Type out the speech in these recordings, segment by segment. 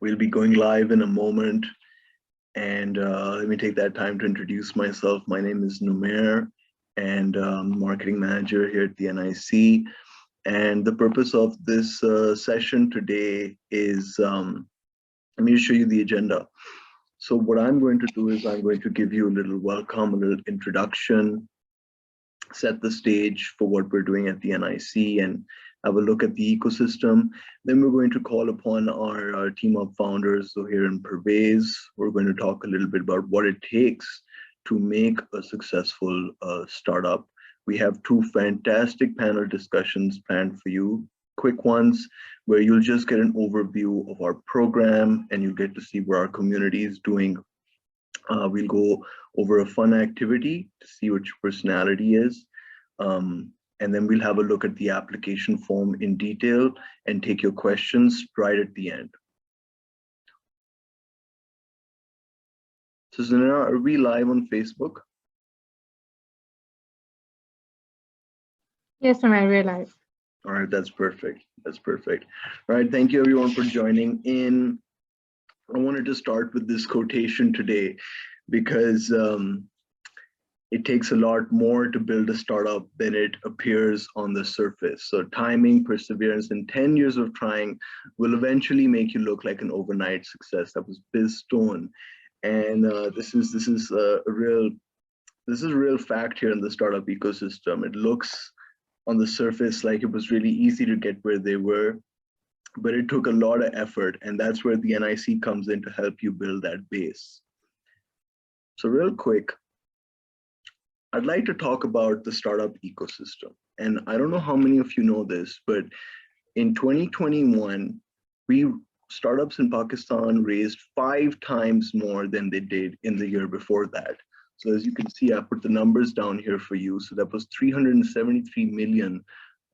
We'll be going live in a moment. And let me take that time to introduce myself. My name is Numair, and I'm marketing manager here at the NIC. And the purpose of this session today is, let me show you the agenda. So what I'm going to do is I'm going to give you a little welcome, a little introduction, set the stage for what we're doing at the NIC, and have a look at the ecosystem. Then we're going to call upon our team of founders, Zohair and Pervez. We're going to talk a little bit about what it takes to make a successful startup. We have two fantastic panel discussions planned for you, quick ones, where you'll just get an overview of our program and you'll get to see where our community is doing. We'll go over a fun activity to see what your personality is. And then we'll have a look at the application form in detail and take your questions right at the end. So Zanera, are we live on Facebook? Yes, ma'am, we're live. All right, that's perfect. That's perfect. All right, thank you everyone for joining in. I wanted to start with this quotation today because it takes a lot more to build a startup than it appears on the surface. So timing, perseverance, and 10 years of trying will eventually make you look like an overnight success. That was Biz Stone. And this is a real fact here in the startup ecosystem. It looks on the surface like it was really easy to get where they were, but it took a lot of effort, and that's where the NIC comes in to help you build that base. So real quick, I'd like to talk about the startup ecosystem. And I don't know how many of you know this, but in 2021, startups in Pakistan raised 5 times more than they did in the year before that. So as you can see, I put the numbers down here for you. So that was 373 million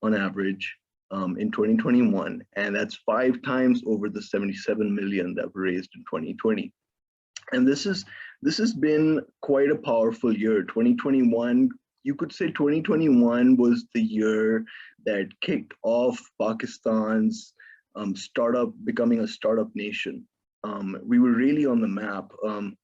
on average in 2021. And that's 5 times over the 77 million that were raised in 2020. And this has been quite a powerful year. 2021, you could say 2021 was the year that kicked off Pakistan's becoming a startup nation. We were really on the map.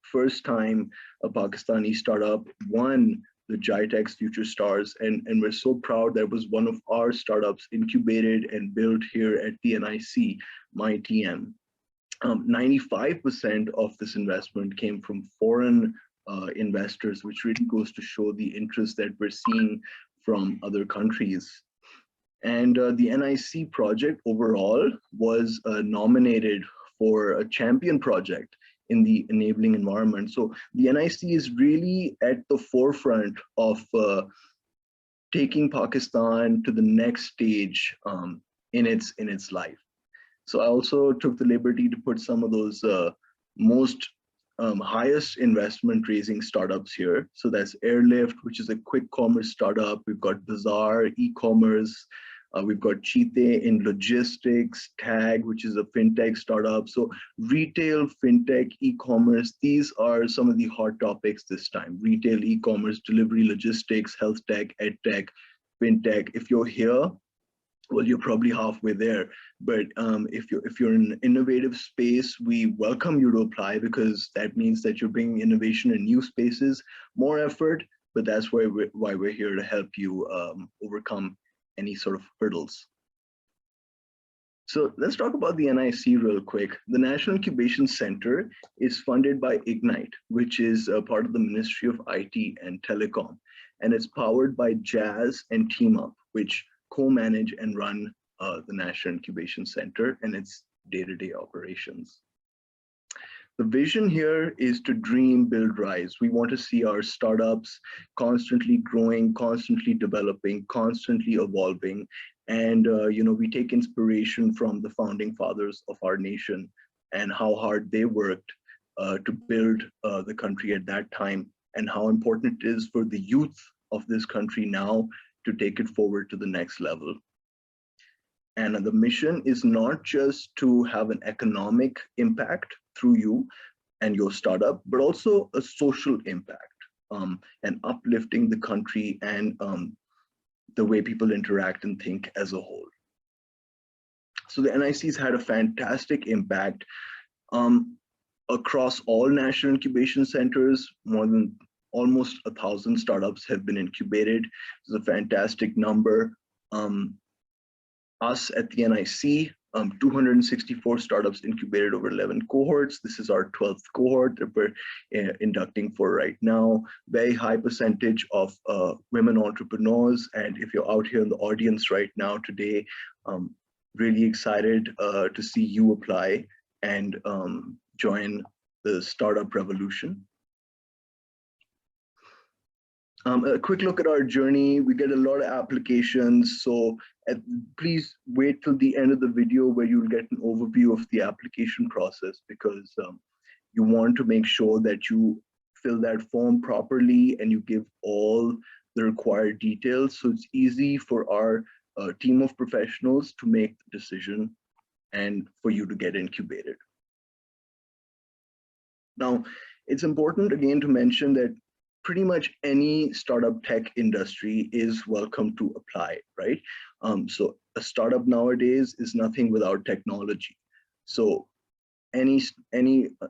First time a Pakistani startup won the GITEX Future Stars, and we're so proud that was one of our startups incubated and built here at the NIC, MyTM. 95% of this investment came from foreign investors, which really goes to show the interest that we're seeing from other countries. And the NIC project overall was nominated for a champion project in the enabling environment. So the NIC is really at the forefront of taking Pakistan to the next stage in its life. So I also took the liberty to put some of those most highest investment raising startups here. So that's Airlift, which is a quick commerce startup. We've got Bazaar, e-commerce. We've got Cheetah in logistics, Tag, which is a fintech startup. So retail, fintech, e-commerce, these are some of the hot topics this time. Retail, e-commerce, delivery, logistics, health tech, ed tech, fintech. If you're here, well, you're probably halfway there. But if you're in an innovative space, we welcome you to apply, because that means that you're bringing innovation in new spaces, more effort, but that's why we're here to help you overcome any sort of hurdles. So let's talk about the NIC real quick. The National Incubation Center is funded by Ignite, which is a part of the Ministry of IT and Telecom, and it's powered by Jazz and TeamUp, which co-manage and run the National Incubation Center and its day-to-day operations. The vision here is to dream, build, rise. We want to see our startups constantly growing, constantly developing, constantly evolving. And we take inspiration from the founding fathers of our nation and how hard they worked to build the country at that time, and how important it is for the youth of this country now to take it forward to the next level. And the mission is not just to have an economic impact through you and your startup, but also a social impact and uplifting the country and the way people interact and think as a whole. So the NIC's had a fantastic impact Across all national incubation centers, more than almost 1,000 startups have been incubated. It's a fantastic number. Us at the NIC, 264 startups incubated over 11 cohorts. This is our 12th cohort that we're inducting for right now. Very high percentage of women entrepreneurs. And if you're out here in the audience right now today, really excited to see you apply and join the startup revolution. A quick look at our journey. We get a lot of applications, so please wait till the end of the video where you'll get an overview of the application process, because you want to make sure that you fill that form properly and you give all the required details, so it's easy for our team of professionals to make the decision and for you to get incubated. Now, it's important again to mention that pretty much any startup tech industry is welcome to apply, right? So a startup nowadays is nothing without technology. So any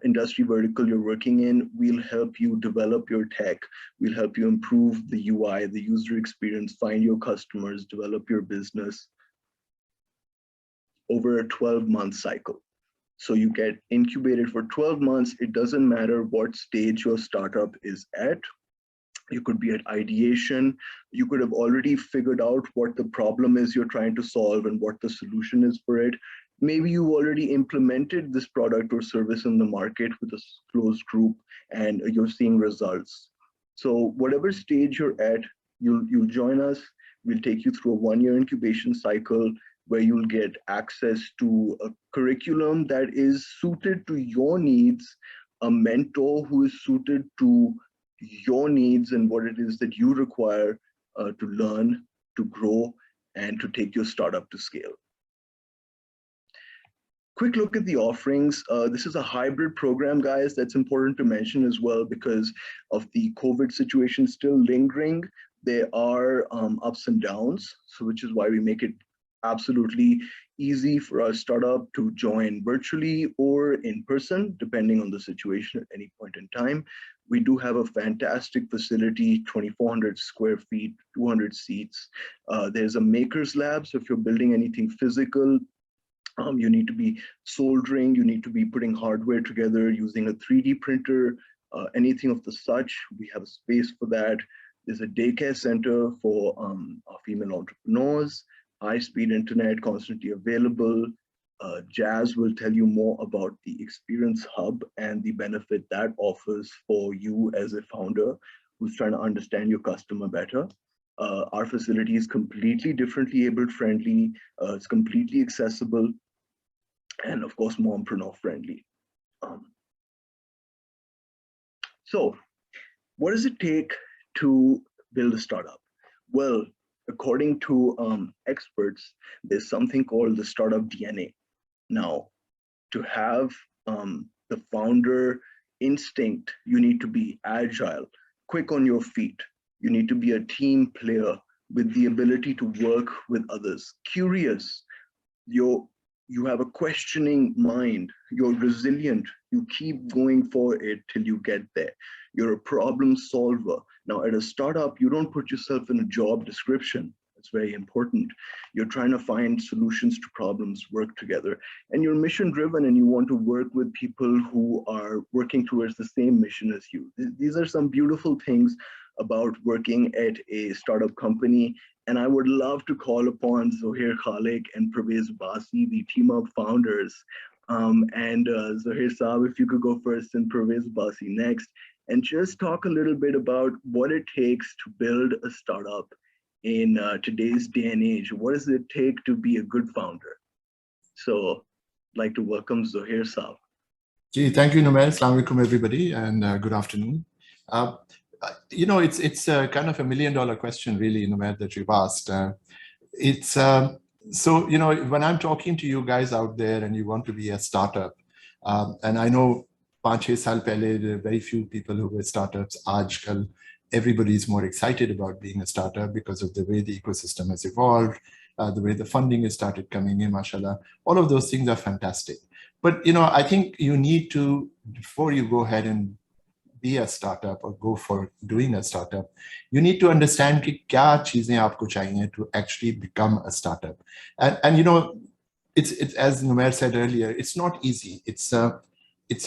industry vertical you're working in, we'll help you develop your tech. We'll help you improve the UI, the user experience, find your customers, develop your business over a 12-month cycle. So you get incubated for 12 months. It doesn't matter what stage your startup is at. You could be at ideation. You could have already figured out what the problem is you're trying to solve and what the solution is for it. Maybe you already implemented this product or service in the market with a closed group and you're seeing results. So whatever stage you're at, you'll join us. We'll take you through a 1-year incubation cycle where you'll get access to a curriculum that is suited to your needs, a mentor who is suited to your needs and what it is that you require to learn, to grow, and to take your startup to scale. Quick look at the offerings. This is a hybrid program, guys. That's important to mention as well because of the COVID situation still lingering. There are ups and downs, so which is why we make it absolutely easy for our startup to join virtually or in person, depending on the situation at any point in time. We do have a fantastic facility, 2,400 square feet, 200 seats. There's a maker's lab, so if you're building anything physical, you need to be soldering, you need to be putting hardware together using a 3D printer, anything of the such, we have a space for that. There's a daycare center for our female entrepreneurs, high-speed internet, constantly available. Jazz will tell you more about the Experience Hub and the benefit that offers for you as a founder who's trying to understand your customer better. Our facility is completely differently abled friendly. It's completely accessible and of course, mompreneur friendly. So what does it take to build a startup? Well, according to experts, there's something called the startup DNA. Now, to have the founder instinct, you need to be agile, quick on your feet. You need to be a team player with the ability to work with others, curious. You have a questioning mind, you're resilient, you keep going for it till you get there. You're a problem solver. Now at a startup, you don't put yourself in a job description. It's very important. You're trying to find solutions to problems, work together, and you're mission driven and you want to work with people who are working towards the same mission as you. These are some beautiful things about working at a startup company. And I would love to call upon Zohair Khalid and Pravez Basi, the team up founders. Zohair Saab, if you could go first and Pravez Basi next, and just talk a little bit about what it takes to build a startup in today's day and age. What does it take to be a good founder? So I'd like to welcome Zohair Saab. Gee, thank you, Numair. Assalamu alaikum, everybody, and good afternoon. You know, it's kind of $1 million question, really, Numair, that you've asked. So, you know, when I'm talking to you guys out there and you want to be a startup, and I know 5-6 saal pehle, there are very few people who were startups. Aajkal, everybody is more excited about being a startup because of the way the ecosystem has evolved, the way the funding has started coming in, mashallah. All of those things are fantastic. But I think you need to, before you go ahead and be a startup or go for doing a startup, you need to understand कि क्या चीजें आपको चाहिए to actually become a startup. And it's as Numair said earlier, it's not easy. It's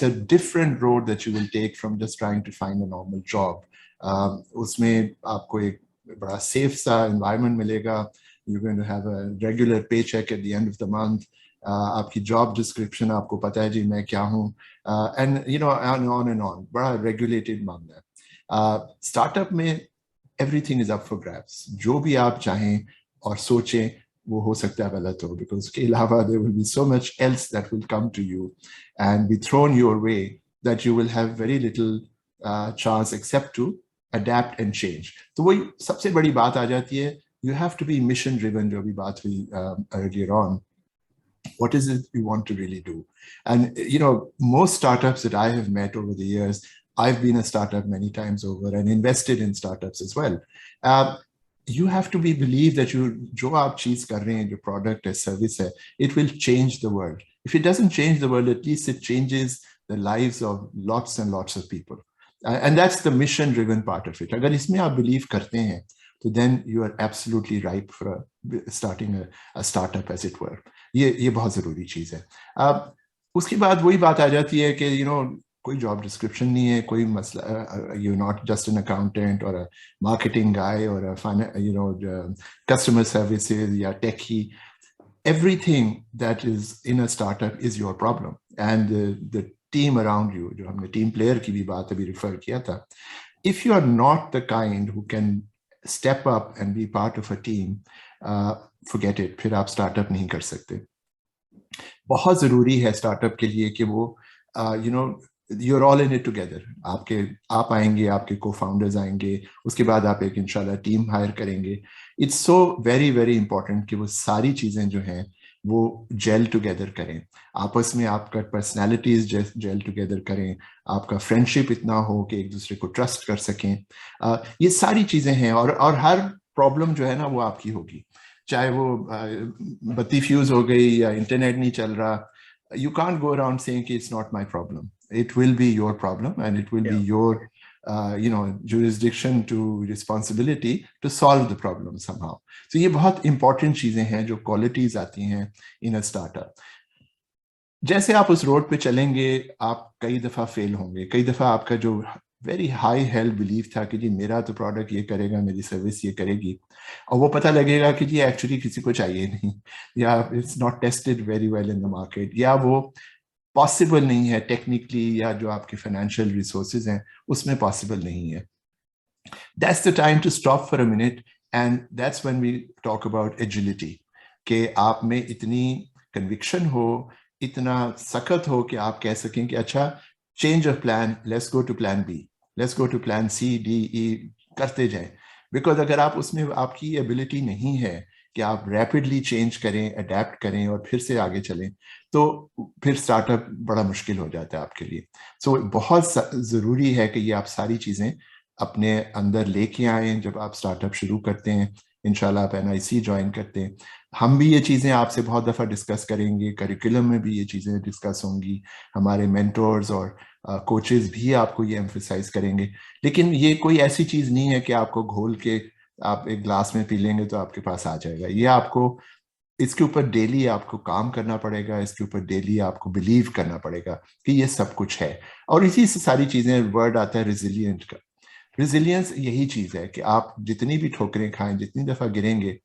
a different road that you will take from just trying to find a normal job. उसमें आपको एक बड़ा safe सा environment मिलेगा. You're going to have a regular paycheck at the end of the month. आपकी job description आपको पता है जी मैं क्या हूँ, and on and on. बड़ा regulated मामला है. Startup में everything is up for grabs. जो भी आप चाहें और सोचें वो हो सकता है गलत हो, because उसके अलावा there will be so much else that will come to you and be thrown your way that you will have very little chance except to adapt and change. तो वही सबसे बड़ी बात आ जाती है, you have to be mission driven, जो भी बात हुई earlier on. What is it you want to really do? And most startups that I have met over the years, I've been a startup many times over and invested in startups as well. You have to believe that जो आप चीज कर रहे हैं, जो product है, service है, it will change the world. If it doesn't change the world, at least it changes the lives of lots and lots of people. And that's the mission driven part of it. अगर इसमें आप believe करते हैं, so then you are absolutely ripe for starting a startup, as it were. ये बहुत ज़रूरी चीज़ है. उसके बाद वही बात आ जाती है कि कोई job description नहीं है, कोई मसला, you're not just an accountant or a marketing guy or a customer services या techie. Everything that is in a startup is your problem, and the team around you, जो हमने team player की भी बात अभी refer किया था, if you are not the kind who can step up and be part of a team, forget it, फिर आप startup नहीं कर सकते. बहुत ज़रूरी है startup के लिए कि वो you're all in it together. आप आएंगे, आपके co-founders आएंगे, उसके बाद आप एक इंशाल्लाह team hire करेंगे. It's so very very important कि वो सारी चीज़ें जो हैं वो gel together करें. आपस में आपका personalities gel together करें, आपका friendship इतना हो कि एक दूसरे को trust कर सकें. ये सारी चीज़ें हैं और हर problem जो है ना वो आपकी होगी. चाहे वो बत्ती फ्यूज हो गई या इंटरनेट नहीं चल रहा, you can't go around saying it's not my problem. It will be your problem, and it will be your jurisdiction to responsibility to solve the problem somehow. So ये बहुत important चीजें हैं जो qualities आती हैं in a startup. जैसे आप उस रोड पे चलेंगे, आप कई दफा फेल होंगे, कई दफा आपका जो वेरी हाई हेल्ड बिलीफ था कि जी मेरा तो प्रोडक्ट ये करेगा, मेरी सर्विस ये करेगी, और वो पता लगेगा कि जी एक्चुअली किसी को चाहिए नहीं, या it's not tested very well in the market, या वो पॉसिबल नहीं है टेक्निकली, या जो आपके फाइनेंशियल रिसोर्सेज हैं उसमें पॉसिबल नहीं है. That's the time to stop for a minute, and that's when we talk about agility, कि आप में इतनी कन्विक्शन हो, इतना सख्त हो कि आप कह सकें कि अच्छा change of plan, let's go to plan B, let's go to plan C, D, E, करते जाएं. Because अगर आप उसमें आपकी एबिलिटी नहीं है कि आप रैपिडली चेंज करें, अडेप्ट करें और फिर से आगे चलें, तो फिर स्टार्टअप बड़ा मुश्किल हो जाता है आपके लिए. सो बहुत ज़रूरी है कि ये आप सारी चीज़ें अपने अंदर लेके आएँ जब आप स्टार्टअप शुरू करते हैं. इंशाल्लाह आप NIC ज्वाइन करते हैं. हम भी ये चीज़ें आपसे बहुत दफ़ा डिस्कस करेंगे, करिकुलम में भी ये चीज़ें डिस्कस होंगी, हमारे मेंटोर्स और कोचेस भी आपको ये एम्फसाइज करेंगे. लेकिन ये कोई ऐसी चीज़ नहीं है कि आपको घोल के आप एक ग्लास में पी लेंगे तो आपके पास आ जाएगा. ये आपको इसके ऊपर डेली आपको काम करना पड़ेगा, इसके ऊपर डेली आपको बिलीव करना पड़ेगा कि ये सब कुछ है. और इसी से सारी चीज़ें, वर्ड आता है रेजिलिएंट का. रेजिलियंस यही चीज़ है कि आप जितनी भी ठोकरें खाएं, जितनी दफ़ा गिरेंगे,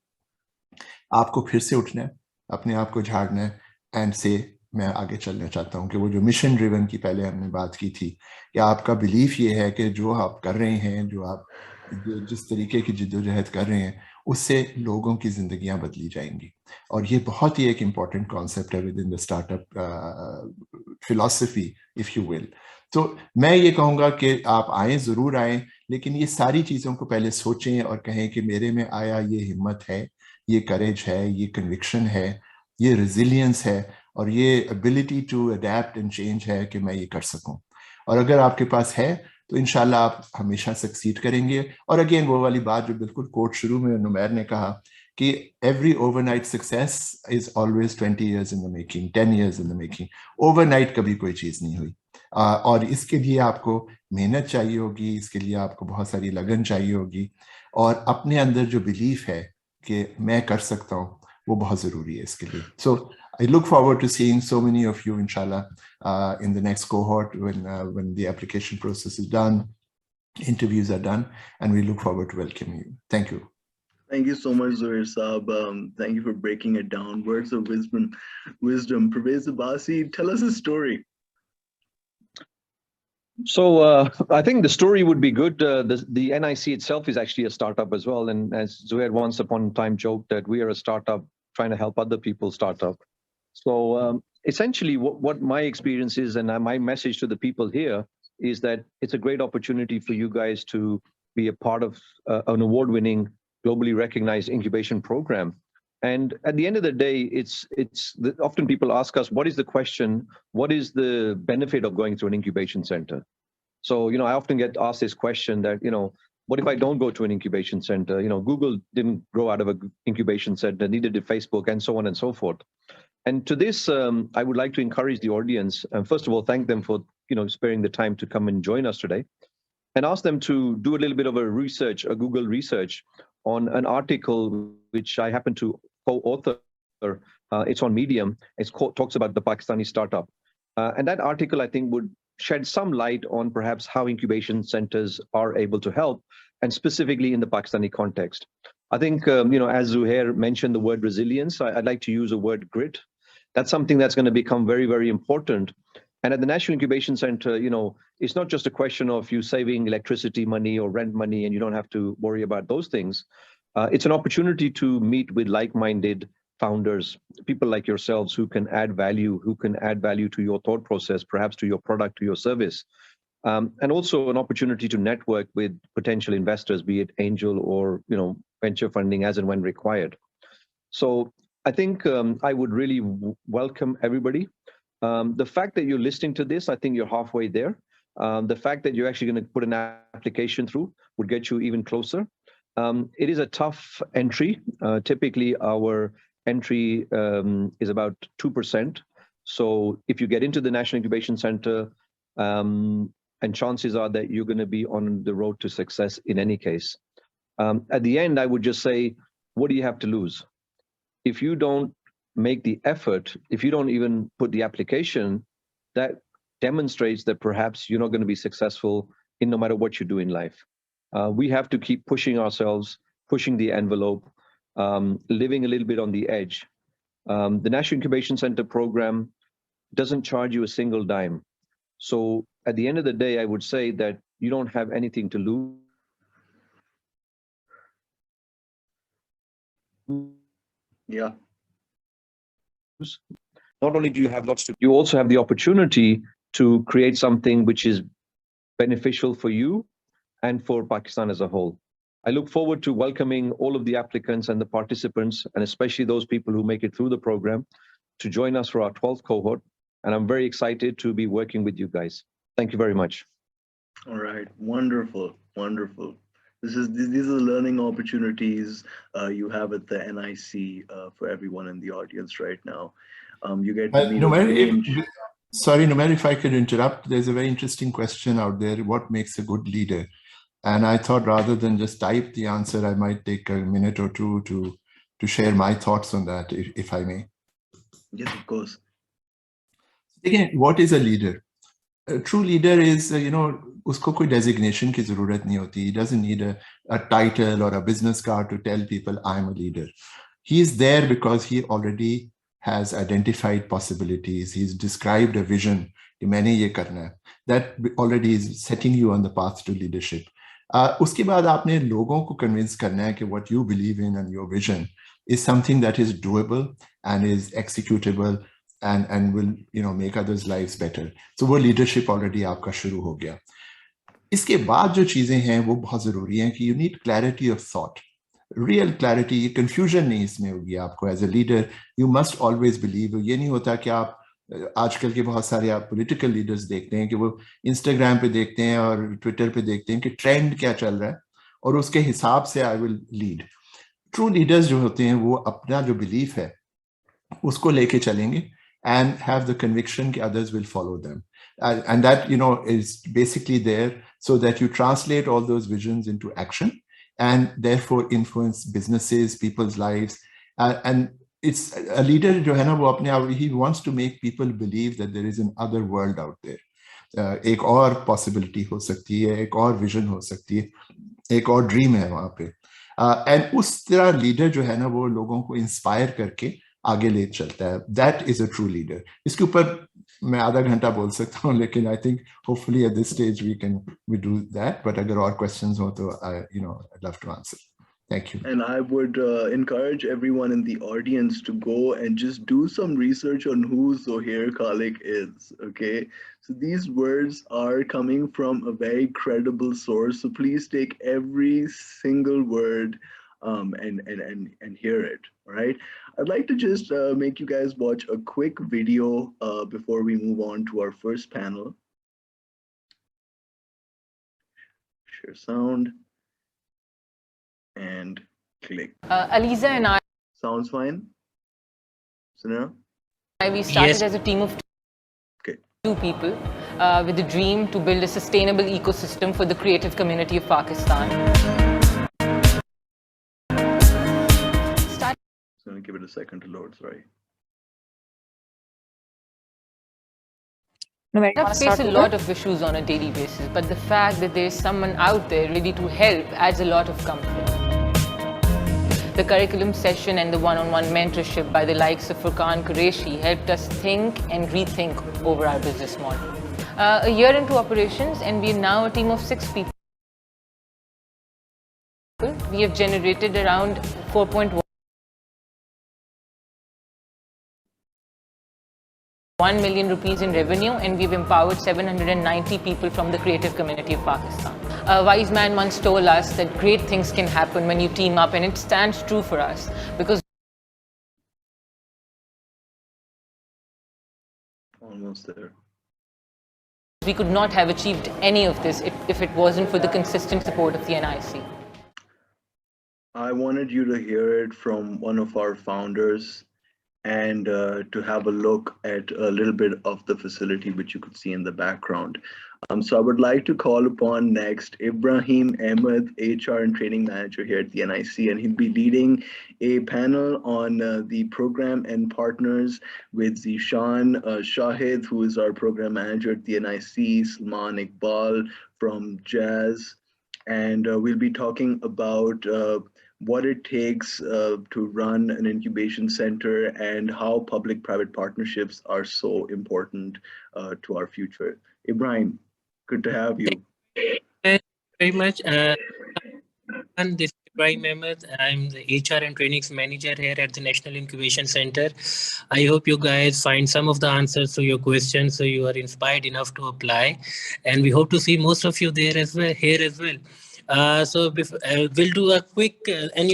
आपको फिर से उठना है, अपने आप को झाड़ना है, एंड से मैं आगे चलना चाहता हूँ कि वो जो मिशन ड्रिवन की पहले हमने बात की थी, कि आपका बिलीफ ये है कि जो आप कर रहे हैं, जो आप जिस तरीके की जिद्दोजहद कर रहे हैं, उससे लोगों की जिंदगियां बदली जाएंगी. और ये बहुत ही एक इम्पॉर्टेंट कॉन्सेप्ट है with in the startup philosophy, if you will. तो मैं ये कहूँगा कि आप आएँ, ज़रूर आएँ, लेकिन ये सारी चीज़ों को पहले सोचें और कहें कि मेरे में आया ये हिम्मत है, ये करेज है, ये कन्विक्शन है, ये रेजिलियंस है, और ये ability to adapt and change है कि मैं ये कर सकूं. और अगर आपके पास है तो इंशाल्लाह आप हमेशा सक्सीड करेंगे. और अगेन वो वाली बात जो बिल्कुल कोट शुरू में नुमैर ने कहा कि every overnight success is always 20 years in the making, 10 years in the making. Overnight कभी कोई चीज़ नहीं हुई. और इसके लिए आपको मेहनत चाहिए होगी, इसके लिए आपको बहुत सारी लगन चाहिए होगी, और अपने अंदर जो बिलीफ है कि मैं कर सकता हूँ, वो बहुत ज़रूरी है इसके लिए. So I look forward to seeing so many of you, inshallah, in the next cohort when the application process is done, interviews are done, and we look forward to welcoming you. Thank you. Thank you so much, Zohair Saab. Thank you for breaking it down. Words of wisdom. Pervez Abbasi, tell us a story. So I think the story would be good. The NIC itself is actually a startup as well. And as Zohair once upon a time joked that we are a startup trying to help other people start up. So essentially what my experience is, and my message to the people here, is that it's a great opportunity for you guys to be a part of an award-winning, globally recognized incubation program. And at the end of the day, often people ask us, what is the question? What is the benefit of going to an incubation center? So, I often get asked this question that, what if I don't go to an incubation center? Google didn't grow out of an incubation center, neither did Facebook, and so on and so forth. And to this, I would like to encourage the audience, and first of all, thank them for, sparing the time to come and join us today, and ask them to do a little bit of a Google research on an article which I happen to co-author. It's on Medium. Talks about the Pakistani startup. And that article, I think, would shed some light on perhaps how incubation centers are able to help, and specifically in the Pakistani context. I think, as Zohair mentioned the word resilience, I'd like to use a word grit. That's something that's going to become very, very important. And at the National Incubation Center, it's not just a question of you saving electricity money or rent money, and you don't have to worry about those things. It's an opportunity to meet with like-minded founders, people like yourselves who can add value to your thought process, perhaps to your product, to your service. And also an opportunity to network with potential investors, be it angel or venture funding as and when required. So I think I would really welcome everybody. The fact that you're listening to this, I think you're halfway there. The fact that you're actually going to put an application through would get you even closer. It is a tough entry. Typically, our entry is about 2%. So if you get into the National Incubation Center, and chances are that you're going to be on the road to success in any case. At the end, I would just say, what do you have to lose? If you don't make the effort, if you don't even put the application, that demonstrates that perhaps you're not going to be successful in no matter what you do in life. We have to keep pushing ourselves, pushing the envelope, living a little bit on the edge. The National Incubation Center program doesn't charge you a single dime. So at the end of the day, I would say that you don't have anything to lose. Yeah. Not only do you have lots to, you also have the opportunity to create something which is beneficial for you and for Pakistan as a whole. I look forward to welcoming all of the applicants and the participants, and especially those people who make it through the program, to join us for our 12th cohort. And I'm very excited to be working with you guys. Thank you very much. All right, wonderful. These are the learning opportunities you have at the NIC for everyone in the audience right now. You get to meet Numair, if I could interrupt, there's a very interesting question out there. What makes a good leader? And I thought rather than just type the answer, I might take a minute or two to share my thoughts on that, if I may. Yes, of course. Again, what is a leader? A true leader is, usko koi designation ki zarurat nahi hoti. He doesn't need a title or a business card to tell people I'm a leader. He is there because he already has identified possibilities. He's described a vision. That already is setting you on the path to leadership. Uske baad aapne logon ko convince karna hai ki what you believe in and your vision is something that is doable and is executable and will make others' lives better. So वो leadership already आपका शुरू हो गया. इसके बाद जो चीजें हैं वो बहुत जरूरी हैं कि you need clarity of thought, real clarity. confusion नहीं इसमें होगी आपको. As a leader, you must always believe. ये नहीं होता कि आप आजकल के बहुत सारे आप political leaders देखते हैं कि वो Instagram पे देखते हैं और Twitter पे देखते हैं कि trend क्या चल रहा है और उसके हिसाब से I will lead. True leaders जो होते हैं वो अपना जो बिलीफ है उसको लेके चलेंगे and have the conviction that others will follow them. And that, is basically there so that you translate all those visions into action and therefore influence businesses, people's lives. And it's a leader, he wants to make people believe that there is an other world out there. एक और possibility हो सकती है, एक और vision हो सकती है, एक और ड्रीम है वहां पे, एंड उस तरह लीडर जो है ना वो लोगों को इंस्पायर करके आगे ले चलता है. That is a true leader. इसके ऊपर मैं आधा घंटा बोल सकता हूँ, लेकिन I think hopefully at this stage we do that. But अगर और क्वेश्चंस हो तो I'd love to answer. Thank you. And I would encourage everyone in the audience to go and just do some research on who Zohair Khalid is, okay? So these words are coming from a very credible source. So please take every single word and hear it, all right? I'd like to just make you guys watch a quick video before we move on to our first panel. Share sound. And click. Aliza and I. Sounds fine? Sunil? We started as a team of two people with a dream to build a sustainable ecosystem for the creative community of Pakistan. Just going to give it a second to load, sorry. We face a lot of issues on a daily basis, but the fact that there is someone out there ready to help adds a lot of comfort. The curriculum session and the one-on-one mentorship by the likes of Furqan Qureshi helped us think and rethink over our business model. A year into operations, and we are now a team of 6 people. We have generated around 4.1 million rupees in revenue, and we've empowered 790 people from the creative community of Pakistan. A wise man once told us that great things can happen when you team up, and it stands true for us because almost there. We could not have achieved any of this if it wasn't for the consistent support of the NIC. I wanted you to hear it from one of our founders and to have a look at a little bit of the facility which you could see in the background. So I would like to call upon next Ibrahim Ahmed, HR and Training Manager here at the NIC, and he'll be leading a panel on the program and partners with Zishan Shahid, who is our program manager at the NIC, Salman Iqbal from Jazz, and we'll be talking about what it takes to run an incubation center and how public-private partnerships are so important to our future. Ibrahim, good to have you. Thank you very much. And this is Ibrahim Ahmed. I'm the HR and Trainings Manager here at the National Incubation Center. I hope you guys find some of the answers to your questions, so you are inspired enough to apply. And we hope to see most of you there as well, here as well. So we'll do a quick, and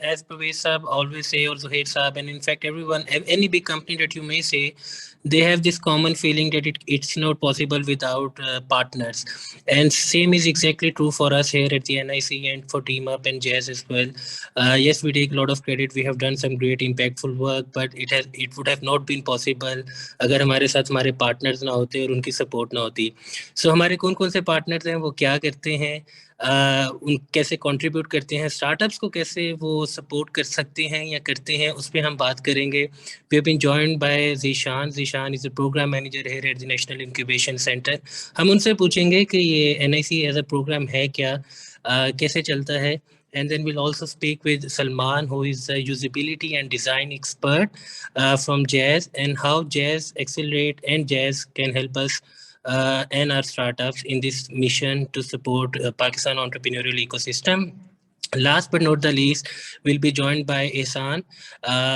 as Pravesh Saab always say, or Zohair Saab, and in fact everyone, any big company that you may say, they have this common feeling that it's not possible without partners. And same is exactly true for us here at the NIC and for Team Up and Jazz as well. Yes, we take a lot of credit. We have done some great impactful work, but it would have not been possible अगर हमारे साथ हमारे partners ना होते और उनकी support ना होती. So हमारे कौन-कौन से partners हैं, वो क्या करते हैं, उन कैसे कंट्रीब्यूट करते हैं, स्टार्टअप्स को कैसे वो सपोर्ट कर सकते हैं या करते हैं, उस पर हम बात करेंगे. We have been joined by Zeeshan. Zeeshan is a programme manager here at the National Incubation Centre. हम उनसे पूछेंगे कि ये NIC एज अ प्रोग्राम है क्या, कैसे चलता है. And then we'll also speak with Salman, who is a usability and design expert from Jazz, and how Jazz Accelerate and Jazz can help us and our startups in this mission to support Pakistan entrepreneurial ecosystem. Last but not the least, we'll be joined by Ehsan,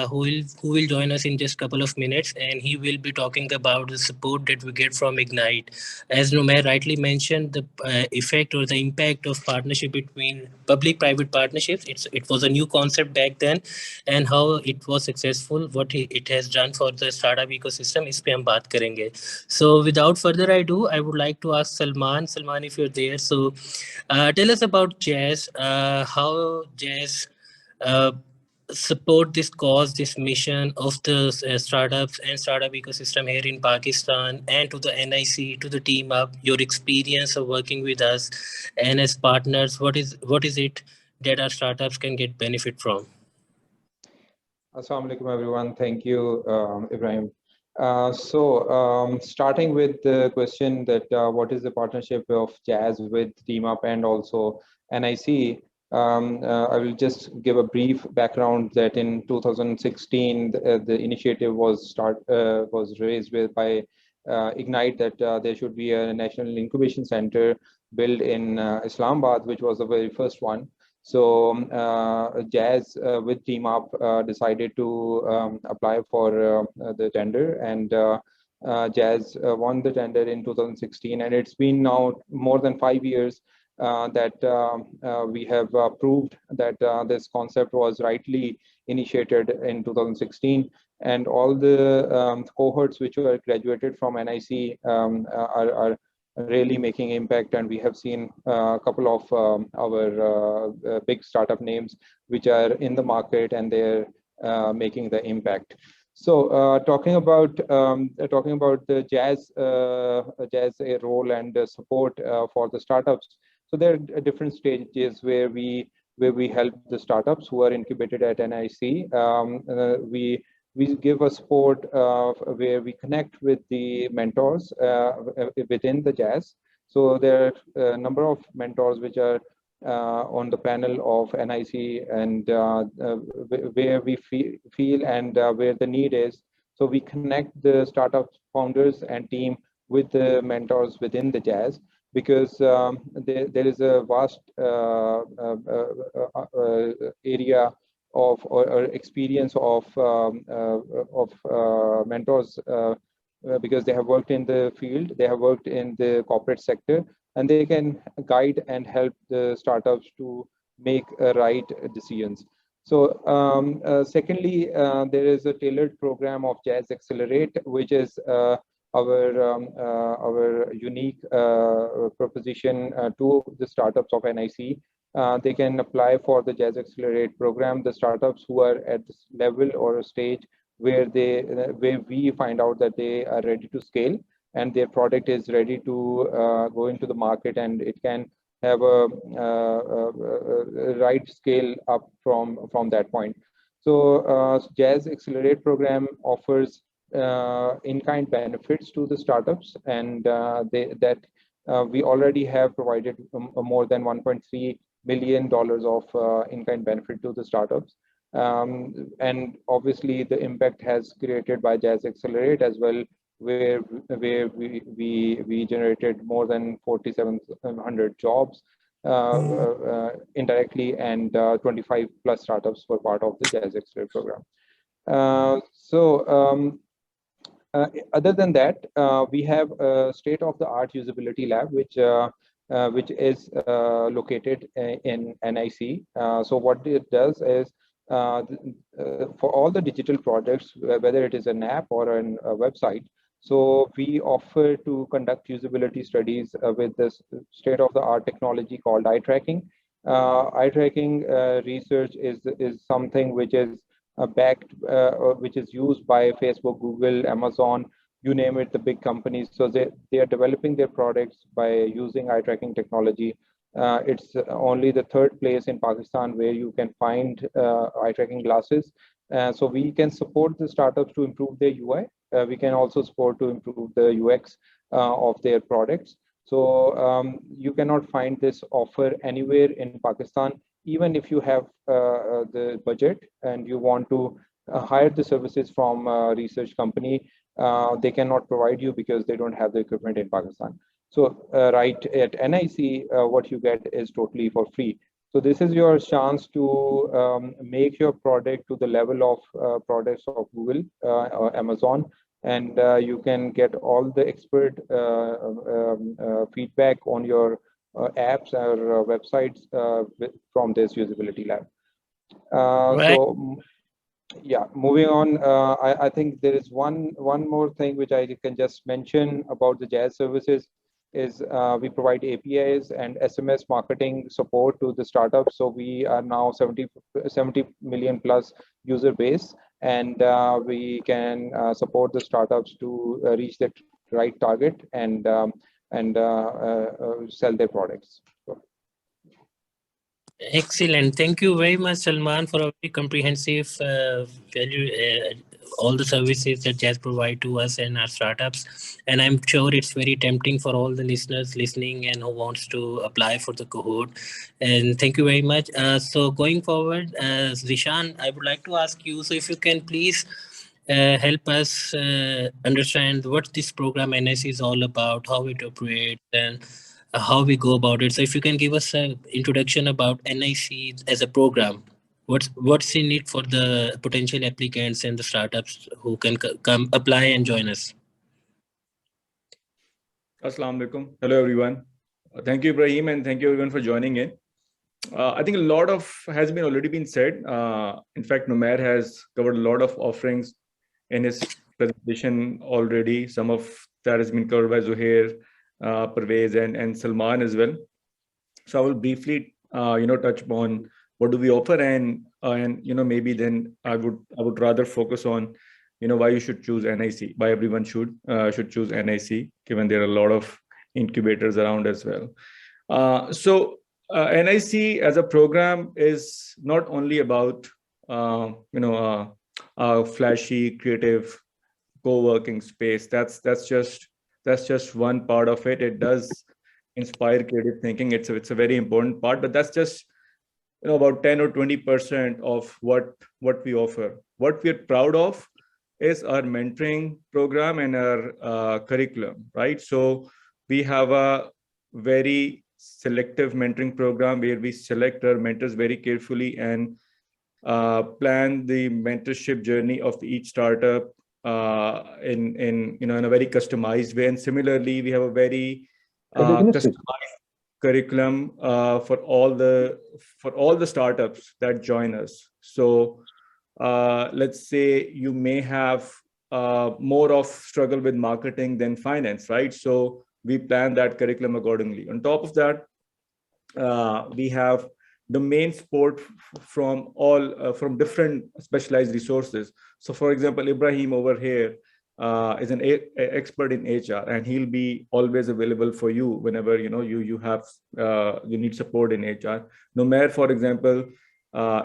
who will join us in just a couple of minutes, and he will be talking about the support that we get from Ignite. As Numair rightly mentioned, the effect or the impact of partnership between public-private partnerships, it was a new concept back then, and how it was successful, what it has done for the startup ecosystem, is pe hum baat karenge. So without further ado, I would like to ask Salman. Salman, if you're there, so tell us about Jazz, how Jazz support this cause, this mission of the startups and startup ecosystem here in Pakistan, and to the NIC, to the team up, your experience of working with us and as partners, what is it that our startups can get benefit from? Assalamu alaikum, everyone. Thank you, Ibrahim. Starting with the question that what is the partnership of Jazz with Team Up and also NIC, I will just give a brief background that in 2016, the initiative was raised by Ignite that there should be a national incubation center built in Islamabad, which was the very first one. So Jazz with Team Up decided to apply for the tender, and Jazz won the tender in 2016, and it's been now more than 5 years that we have proved that this concept was rightly initiated in 2016, and all the cohorts which were graduated from NIC are really making impact, and we have seen a couple of our big startup names which are in the market, and they're making the impact. So talking about the Jazz role and support for the startups. So there are different stages where we help the startups who are incubated at NIC. We give a support where we connect with the mentors within the Jazz. So there are a number of mentors which are on the panel of NIC, and where we feel and where the need is. So we connect the startup founders and team with the mentors within the Jazz, because there is a vast area of or experience of mentors, because they have worked in the field, they have worked in the corporate sector, and they can guide and help the startups to make right decisions. So secondly, there is a tailored program of Jazz Accelerate, which is our unique proposition to the startups of NIC. They can apply for the Jazz Accelerate program, the startups who are at this level or stage where we find out that they are ready to scale and their product is ready to go into the market, and it can have a right scale up from that point. So Jazz Accelerate program offers in-kind benefits to the startups, and we already have provided more than $1.3 million of in-kind benefit to the startups. And obviously the impact has created by Jazz Accelerate as well, where we generated more than 4,700 jobs indirectly, and 25 plus startups were part of the Jazz Accelerate program. Other than that, we have a state-of-the-art usability lab, which is located in NIC. So what it does is, for all the digital projects, whether it is an app or a website, so we offer to conduct usability studies with this state-of-the-art technology called eye tracking. Eye tracking research is something which is backed, which is used by Facebook, Google, Amazon, you name it, the big companies. So they are developing their products by using eye tracking technology. It's only the third place in Pakistan where you can find eye tracking glasses. So we can support the startups to improve their UI. We can also support to improve the UX of their products. So you cannot find this offer anywhere in Pakistan. Even if you have the budget and you want to hire the services from a research company, they cannot provide you because they don't have the equipment in Pakistan. So right at NIC, what you get is totally for free. So this is your chance to make your product to the level of products of Google or Amazon, and you can get all the expert feedback on your apps or websites from this usability lab. Right. So yeah, moving on, I think there is one more thing which I can just mention about the Jazz services is we provide APIs and SMS marketing support to the startups. So we are now 70 million plus user base, and we can support the startups to reach the right target and sell their products. So. Excellent. Thank you very much, Salman, for a very comprehensive value, all the services that Jazz provide to us and our startups. And I'm sure it's very tempting for all the listeners listening and who wants to apply for the cohort. And thank you very much. So going forward, Zishan, I would like to ask you, so if you can please help us understand what this program NIC is all about, how it operates, and how we go about it. So if you can give us an introduction about NIC as a program, what's in it for the potential applicants and the startups who can come apply and join us. Assalamu alaikum. Hello everyone. Thank you, Ibrahim, and thank you everyone for joining in. I think a lot of has been already been said. In fact, Numair has covered a lot of offerings in his presentation already. Some of that has been covered by Zohair, Parvez, and Salman as well. So I will briefly, touch upon what do we offer, and maybe then I would rather focus on, why you should choose NIC, why everyone should choose NIC, given there are a lot of incubators around as well. So NIC as a program is not only about a flashy, creative co-working space. That's just one part of it. It does inspire creative thinking. It's a very important part, but that's just about 10 or 20% of what we offer. What we're proud of is our mentoring program and our curriculum, right? So we have a very selective mentoring program where we select our mentors very carefully and plan the mentorship journey of each startup in a very customized way. And similarly, we have a very customized curriculum for all the startups that join us. So let's say you may have more of struggle with marketing than finance, right? So we plan that curriculum accordingly. On top of that, we have domain support from from different specialized resources. So for example, Ibrahim over here is an expert in HR, and he'll be always available for you whenever you need support in HR. Numair, for example,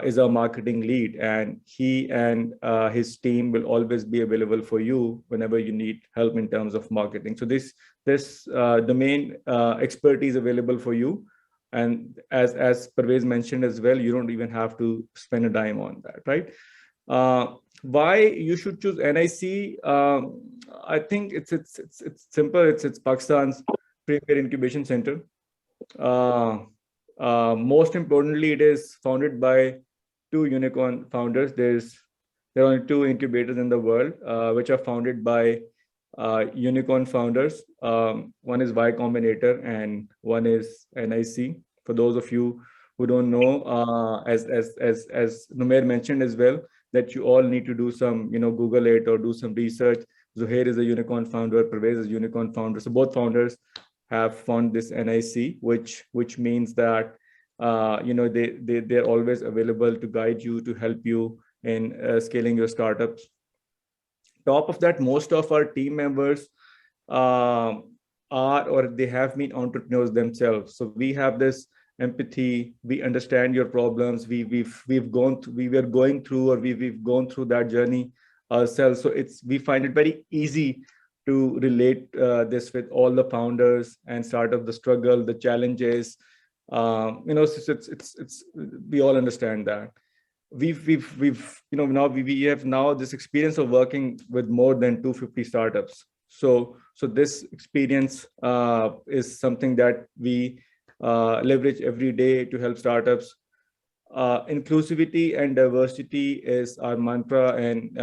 is our marketing lead, and he and his team will always be available for you whenever you need help in terms of marketing. So this domain expertise available for you. And as Parvez mentioned as well, you don't even have to spend a dime on that, right? Why you should choose NIC? I think it's simple. It's Pakistan's premier incubation center. Most importantly, it is founded by 2 unicorn founders. There are only 2 incubators in the world which are founded by unicorn founders. One is Y Combinator and one is NIC. For those of you who don't know, as Numair mentioned as well, that you all need to do some, Google it or do some research. Zohair is a unicorn founder, Parvez is a unicorn founder. So both founders have found this NIC, which means that they're always available to guide you, to help you in scaling your startups. Top of that, most of our team members are or they have been entrepreneurs themselves. So we have this empathy. We understand your problems. We've gone through that journey ourselves. So we find it very easy to relate this with all the founders and startup, the struggle, the challenges. We all understand that. We have now this experience of working with more than 250 startups. So this experience is something that we leverage every day to help startups. Inclusivity and diversity is our mantra, and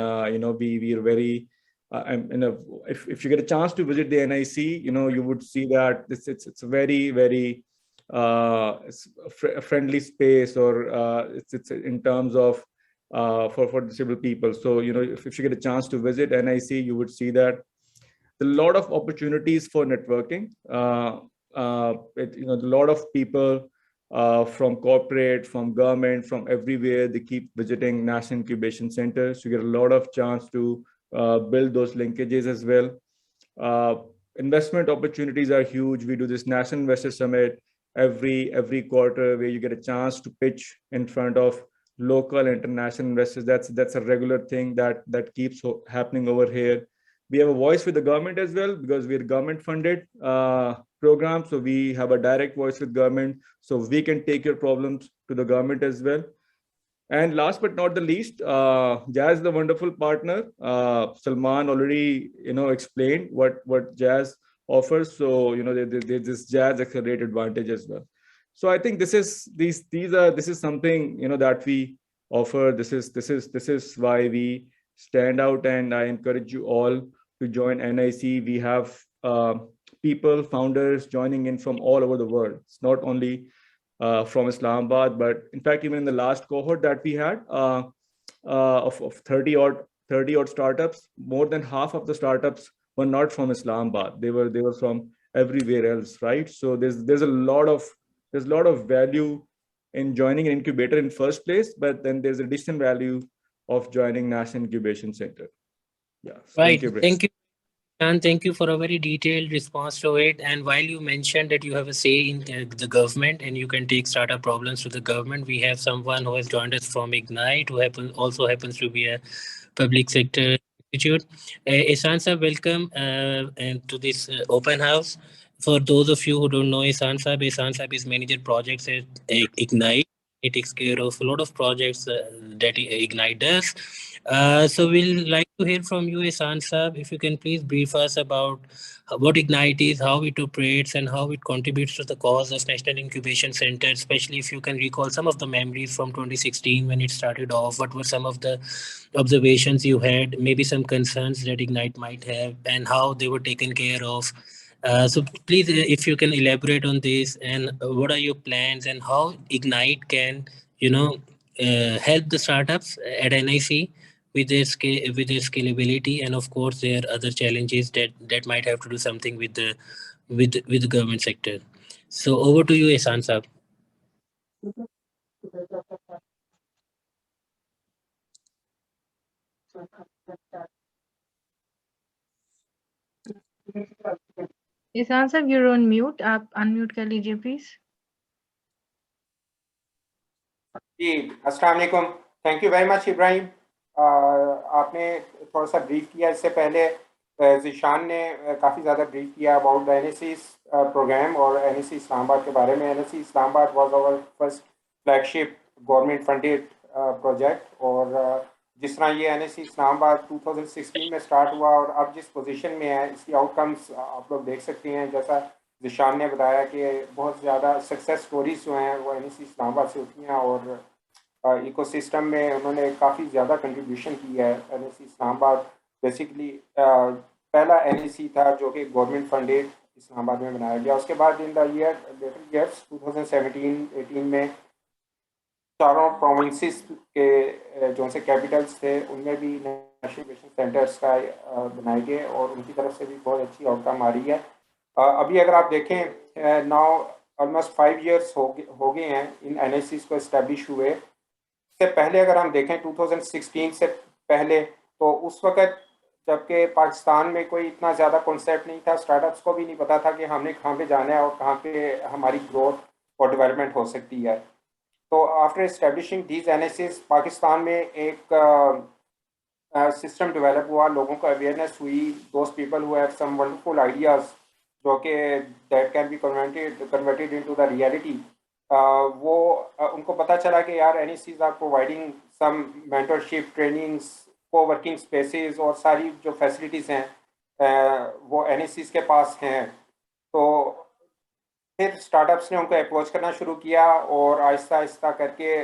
we are very. If you get a chance to visit the NIC, you would see that it's a very, very friendly space, or it's in terms of for disabled people. So if you get a chance to visit NIC, you would see that. a lot of opportunities for networking. A lot of people from corporate, from government, from everywhere, they keep visiting national incubation centers. You get a lot of chance to build those linkages as well. Investment opportunities are huge. We do this National Investor Summit every quarter, where you get a chance to pitch in front of local international investors. That's a regular thing that keeps happening over here. We have a voice with the government as well, because we're government funded program. So we have a direct voice with government, so we can take your problems to the government as well. And last but not the least, Jazz is a wonderful partner. Salman already, explained what Jazz offers. So, there's this Jazz Accelerate advantage as well. So I think this is something, that we offer. This is why we stand out, and I encourage you all to join NIC. We have people, founders joining in from all over the world. It's not only from Islamabad, but in fact, even in the last cohort that we had of 30 odd startups, more than half of the startups were not from Islamabad. They were from everywhere else, right? So there's a lot of value in joining an incubator in first place, but then there's additional value of joining National Incubation Center. Yeah. Right. Thank you. And thank you for a very detailed response to it. And while you mentioned that you have a say in the government and you can take startup problems to the government, we have someone who has joined us from Ignite, who also happens to be a public sector institute. Ihsan sir, welcome to this open house. For those of you who don't know Ihsan sir is manager projects at Ignite. It takes care of a lot of projects that Ignite does. So we'll like to hear from you, Ihsan sir. If you can please brief us about what Ignite is, how it operates, and how it contributes to the cause of National Incubation Center, especially if you can recall some of the memories from 2016 when it started off. What were some of the observations you had, maybe some concerns that Ignite might have, and how they were taken care of? So please, if you can elaborate on this, and what are your plans, and how Ignite can, help the startups at NIC with their scalability, and of course there are other challenges that might have to do something with the government sector. So over to you, Ihsan sir. ihsan sir, you're on mute. आप unmute कर लीजिए please. जी, अस्सलाम वालेकुम. Thank you very much Ibrahim. आपने थोड़ा सा brief किया. इससे पहले ज़िशान ने काफ़ी ज़्यादा ब्रीफ किया अबाउट द NIC प्रोग्राम और NIC इस्लामाबाद के बारे में. NIC Islamabad was our first flagship government funded project, और जिस तरह ये NIC इस्लामाबाद 2016 में स्टार्ट हुआ और अब जिस पोजीशन में है, इसकी आउटकम्स आप लोग देख सकते हैं. जैसा ज़िशान ने बताया कि बहुत ज़्यादा सक्सेस स्टोरीज जो हैं वो NIC इस्लामाबाद से होती हैं, और इकोसिस्टम में उन्होंने काफ़ी ज़्यादा कंट्रीब्यूशन की है. NIC इस्लामाबाद बेसिकली पहला NIC था जो कि गवर्नमेंट फंडेड इस्लामाबाद में बनाया गया. उसके बाद इन द लेटर ईयर्स 2017-18 में चारों प्रोविंसेस के जो से कैपिटल्स थे उनमें भी नेशनल इंक्यूबेशन सेंटर्स का बनाए गए, और उनकी तरफ से भी बहुत अच्छी आउटकम आ रही है. अभी अगर आप देखें, नाउ ऑलमोस्ट 5 इयर्स हो गए हैं इन NICs को इस्टेब्लिश हुए. इससे पहले अगर हम देखें 2016 से पहले, तो उस वक़्त जबकि पाकिस्तान में कोई इतना ज़्यादा कॉन्सेप्ट नहीं था, स्टार्टअप्स को भी नहीं पता था कि हमने कहाँ पे जाना है और कहाँ पे हमारी ग्रोथ और डेवलपमेंट हो सकती है. तो after establishing these NICs, Pakistan में एक सिस्टम डेवलप हुआ, लोगों को अवेयरनेस हुई. Those people who have some wonderful ideas जो कि that can be converted into the reality, वो उनको पता चला कि यार NICs are providing some mentorship, trainings, co-working spaces और सारी जो फैसिलिटीज़ हैं वो NICs के पास हैं. तो फिर स्टार्टअप्स ने उनको अप्रोच करना शुरू किया, और आहिस्ता आहिस्ता करके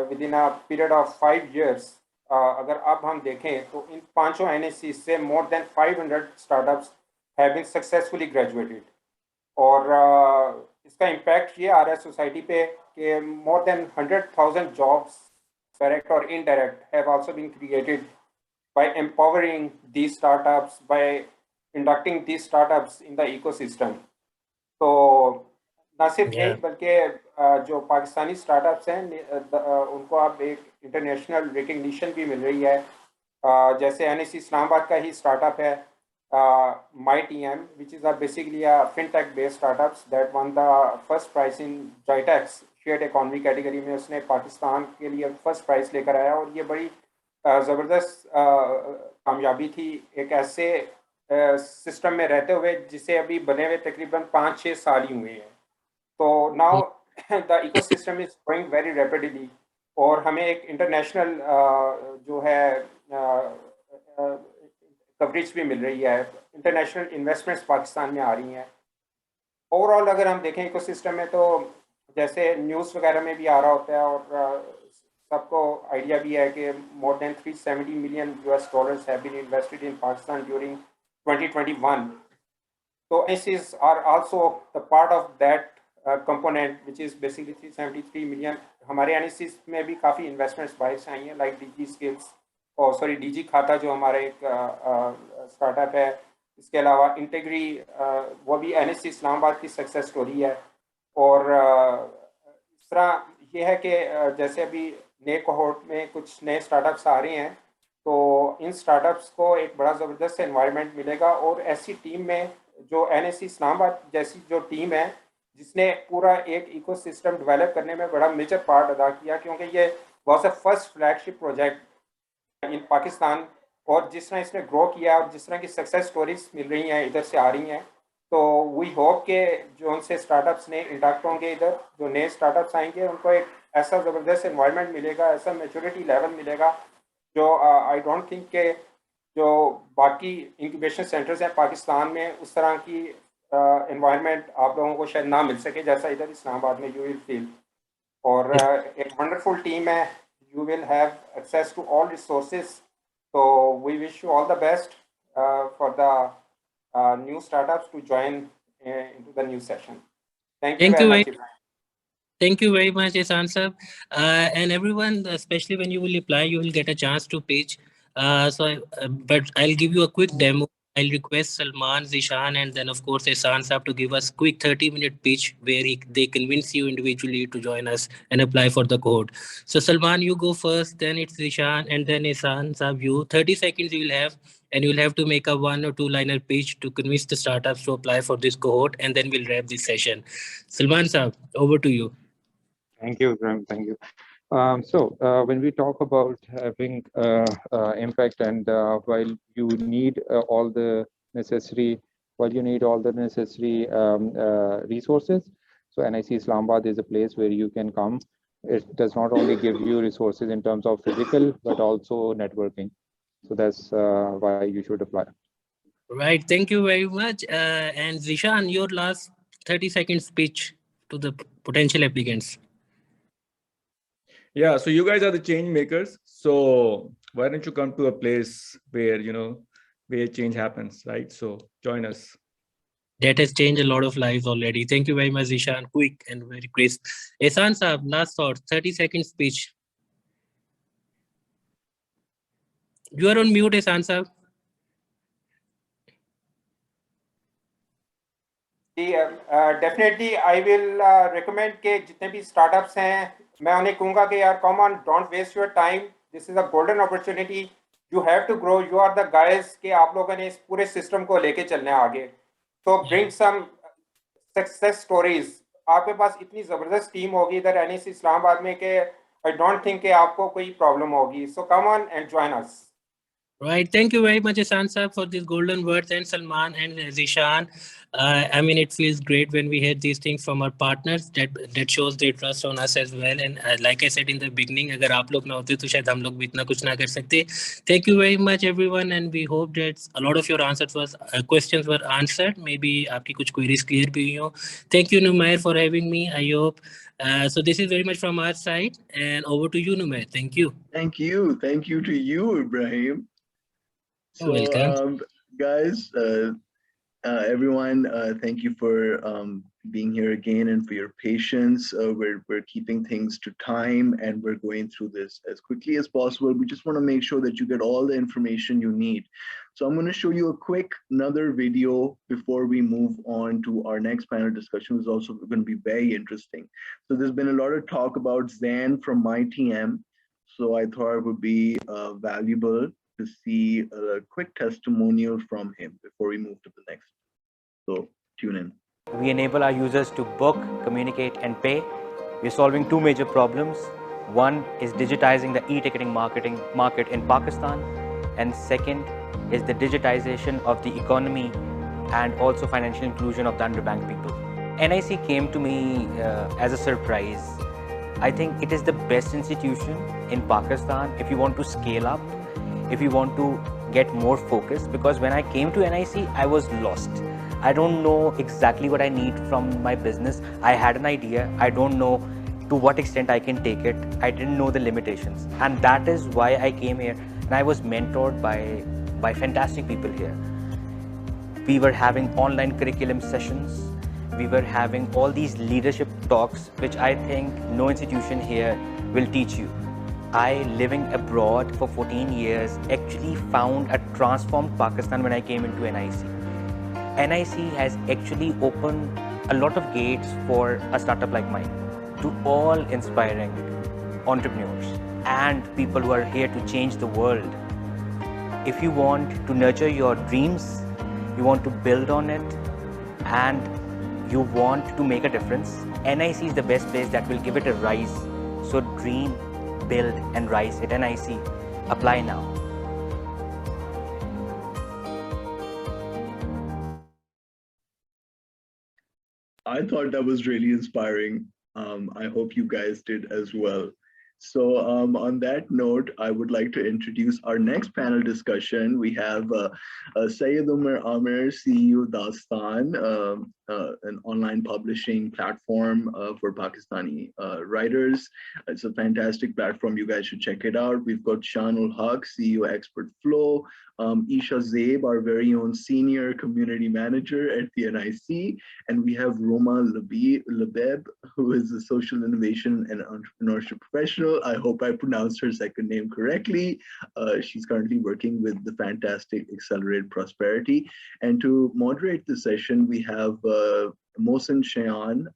within a period of 5 years, अगर अब हम देखें तो इन 5 NICs से more than 500 startups have been successfully graduated. और इसका इम्पैक्ट ये आ रहा है सोसाइटी पे कि मोर देन 100,000 जॉब्स, डायरेक्ट और indirect, have also been created by empowering these startups, by inducting these startups in the ecosystem. तो ना सिर्फ यही बल्कि जो पाकिस्तानी स्टार्टअप्स हैं उनको अब एक इंटरनेशनल रिकग्निशन भी मिल रही है, जैसे NSE इस्लामाबाद का ही स्टार्टअप है MyTM, which is basically a fintech based startups that won the first prize in GITEX shared economy category में. उसने पाकिस्तान के लिए फर्स्ट प्राइज लेकर आया और ये बड़ी ज़बरदस्त कामयाबी थी एक ऐसे सिस्टम में रहते हुए जिसे अभी बने हुए तकरीबन 5-6 साल ही हुए हैं. तो now the ecosystem is growing very rapidly और हमें एक इंटरनेशनल जो है कवरेज भी मिल रही है, इंटरनेशनल इन्वेस्टमेंट्स पाकिस्तान में आ रही हैं. ओवरऑल अगर हम देखें इकोसिस्टम में तो जैसे न्यूज़ वगैरह में भी आ रहा होता है और सबको आइडिया भी है कि more then $370 million have been invested in Pakistan during 2021. So ASSAs are also the part of that component, which is basically 373 million. हमारे ASSAs में भी काफ़ी investments बाहर से आई हैं, like DG Skills और DG खाता जो हमारा एक स्टार्टअप है. इसके अलावा इंटेग्री वो भी NSE इस्लामाबाद की सक्सेस स्टोरी है. और इस तरह ये है कि जैसे अभी नए कोहोर्ट में कुछ नए स्टार्टअप्स आ रहे हैं तो इन स्टार्टअप्स को एक बड़ा ज़बरदस्त एनवायरनमेंट मिलेगा और ऐसी टीम में जो NSE इस्लामाबाद जैसी जो टीम है जिसने पूरा एक इकोसिस्टम डेवलप करने में बड़ा मेजर पार्ट अदा किया, क्योंकि ये was a first flagship project in Pakistan. और जिस तरह इसने ग्रो किया और जिस तरह की सक्सेस स्टोरीज मिल रही हैं इधर से आ रही हैं, तो वी होप के जो उनसे स्टार्टअप्स ने इंटैक्ट होंगे, इधर जो नए स्टार्टअप्स आएंगे उनको एक ऐसा ज़बरदस्त एनवायरनमेंट मिलेगा, ऐसा मैच्योरिटी लेवल मिलेगा जो आई डोंट थिंक के जो बाकी इंक्यूबेशन सेंटर्स हैं पाकिस्तान में उस तरह की एनवायरनमेंट आप लोगों को शायद ना मिल सके जैसा इधर इस्लामाबाद में यू विल फील. और एक वंडरफुल टीम है, you will have access to all resources. So we wish you all the best for the new startups to join into the new session. Thank you very much. Thank you very much, Ehsan sir. And everyone, especially when you will apply, you will get a chance to pitch. But I'll give you a quick demo. I'll request Salman, Zishan, and then of course Ehsan sir to give us quick 30-minute pitch where they convince you individually to join us and apply for the cohort. So Salman, you go first, then it's Zishan, and then Ehsan sir, you. 30 seconds you will have, and you'll have to make a 1 or 2 liner pitch to convince the startups to apply for this cohort, and then we'll wrap this session. Salman sir, over to you. Thank you, Graham. Thank you. When we talk about having impact, and while you need all the necessary resources, so NIC Islamabad is a place where you can come. It does not only give you resources in terms of physical, but also networking. So that's why you should apply. Right. Thank you very much. And Zishan, your last 30 seconds speech to the potential applicants. Yeah, so you guys are the change makers. So why don't you come to a place where, where change happens, right? So join us. That has changed a lot of lives already. Thank you very much, Zishan. Quick and very crisp. Ehsan Saab, last thought, 30 seconds speech. You are on mute, Ehsan Saab. Definitely, I will recommend कि जितने भी startups हैं मैं उन्हें कहूँगा कि यार come on, don't waste your time. This is a golden opportunity. You have to grow. You are the guys कि आप लोगों ने इस पूरे system को लेके चलना है आगे. So bring some success stories. आपके पास इतनी ज़बरदस्त टीम होगी इधर NIC इस्लामाबाद में कि I don't think कि आपको कोई problem होगी. So come on and join us. Right. Thank you very much, Ehsan Saab, for these golden words, and Salman and Zishan. I mean, it feels great when we hear these things from our partners. That shows their trust on us as well. And like I said in the beginning, अगर आप लोग ना होते तो शायद हम लोग भी इतना कुछ ना कर सकते. Thank you very much, everyone, and we hope that a lot of your questions were answered. Maybe आपकी कुछ queries clear भी हुई हो. Thank you, Numair, for having me. I hope. So this is very much from our side, and over to you, Numair. Thank you. Thank you. Thank you to you, Ibrahim. You're welcome. Guys, everyone, thank you for being here again and for your patience. We're keeping things to time and we're going through this as quickly as possible. We just want to make sure that you get all the information you need. So I'm going to show you a quick another video before we move on to our next panel discussion, which is also going to be very interesting. So there's been a lot of talk about Zan from my TM. So I thought it would be valuable to see a quick testimonial from him before we move to the next. So tune in. We enable our users to book, communicate, and pay. We're solving two major problems. One is digitizing the e-ticketing market in Pakistan, and second is the digitization of the economy and also financial inclusion of the underbanked people. NIC came to me as a surprise. I think it is the best institution in Pakistan if you want to scale up, if you want to get more focus, because when I came to NIC, I was lost. I don't know exactly what I need from my business. I had an idea. I don't know to what extent I can take it. I didn't know the limitations. And that is why I came here. And I was mentored by fantastic people here. We were having online curriculum sessions. We were having all these leadership talks, which I think no institution here will teach you. I, living abroad for 14 years, actually found a transformed Pakistan when I came into NIC. NIC has actually opened a lot of gates for a startup like mine to all inspiring entrepreneurs and people who are here to change the world. If you want to nurture your dreams, you want to build on it, and you want to make a difference, NIC is the best place that will give it a rise. So dream, build, and rise at NIC. Apply now. I thought that was really inspiring. I hope you guys did as well. So on that note, I would like to introduce our next panel discussion. We have Syed Umar Amir, CEO Dastan, an online publishing platform for Pakistani writers. It's a fantastic platform. You guys should check it out. We've got Shanul Haq, CEO Expert Flow, Isha Zaib, our very own senior community manager at the NIC, and we have Roma Labeb, who is a social innovation and entrepreneurship professional. I hope I pronounced her second name correctly. She's currently working with the fantastic Accelerate Prosperity. And to moderate the session, we have Mohsen Shayan,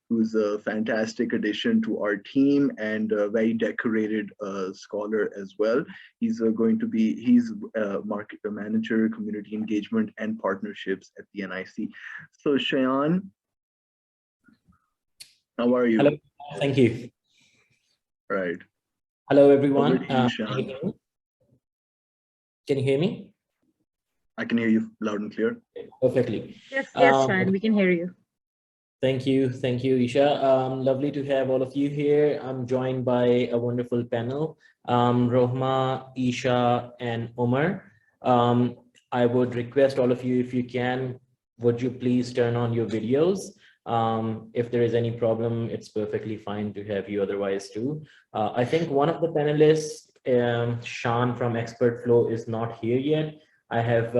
who's a fantastic addition to our team and a very decorated scholar as well. He's he's market manager, community engagement and partnerships at the NIC. So Shayan, how are you? Hello, thank you. Right. Hello, everyone. Can you hear me? I can hear you loud and clear. Perfectly. Yes, Shayan, we can hear you. Thank you, Isha. Lovely to have all of you here. I'm joined by a wonderful panel, Rohma, Isha, and Omar. I would request all of you, if you can, would you please turn on your videos? If there is any problem, it's perfectly fine to have you otherwise too. I think one of the panelists, Sean from Expert Flow, is not here yet. I have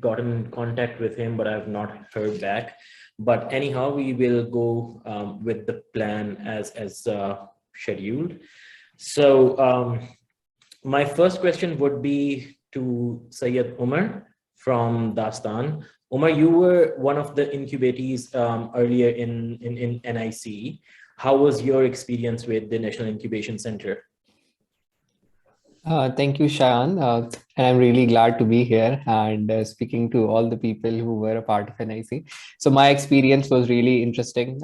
gotten in contact with him, but I have not heard back. But anyhow, we will go with the plan as scheduled. So my first question would be to Syed Umar from Dastan. Umar, you were one of the incubatees earlier in NIC. How was your experience with the National Incubation Center? Thank you, Shayan. And I'm really glad to be here and speaking to all the people who were a part of NIC. So my experience was really interesting.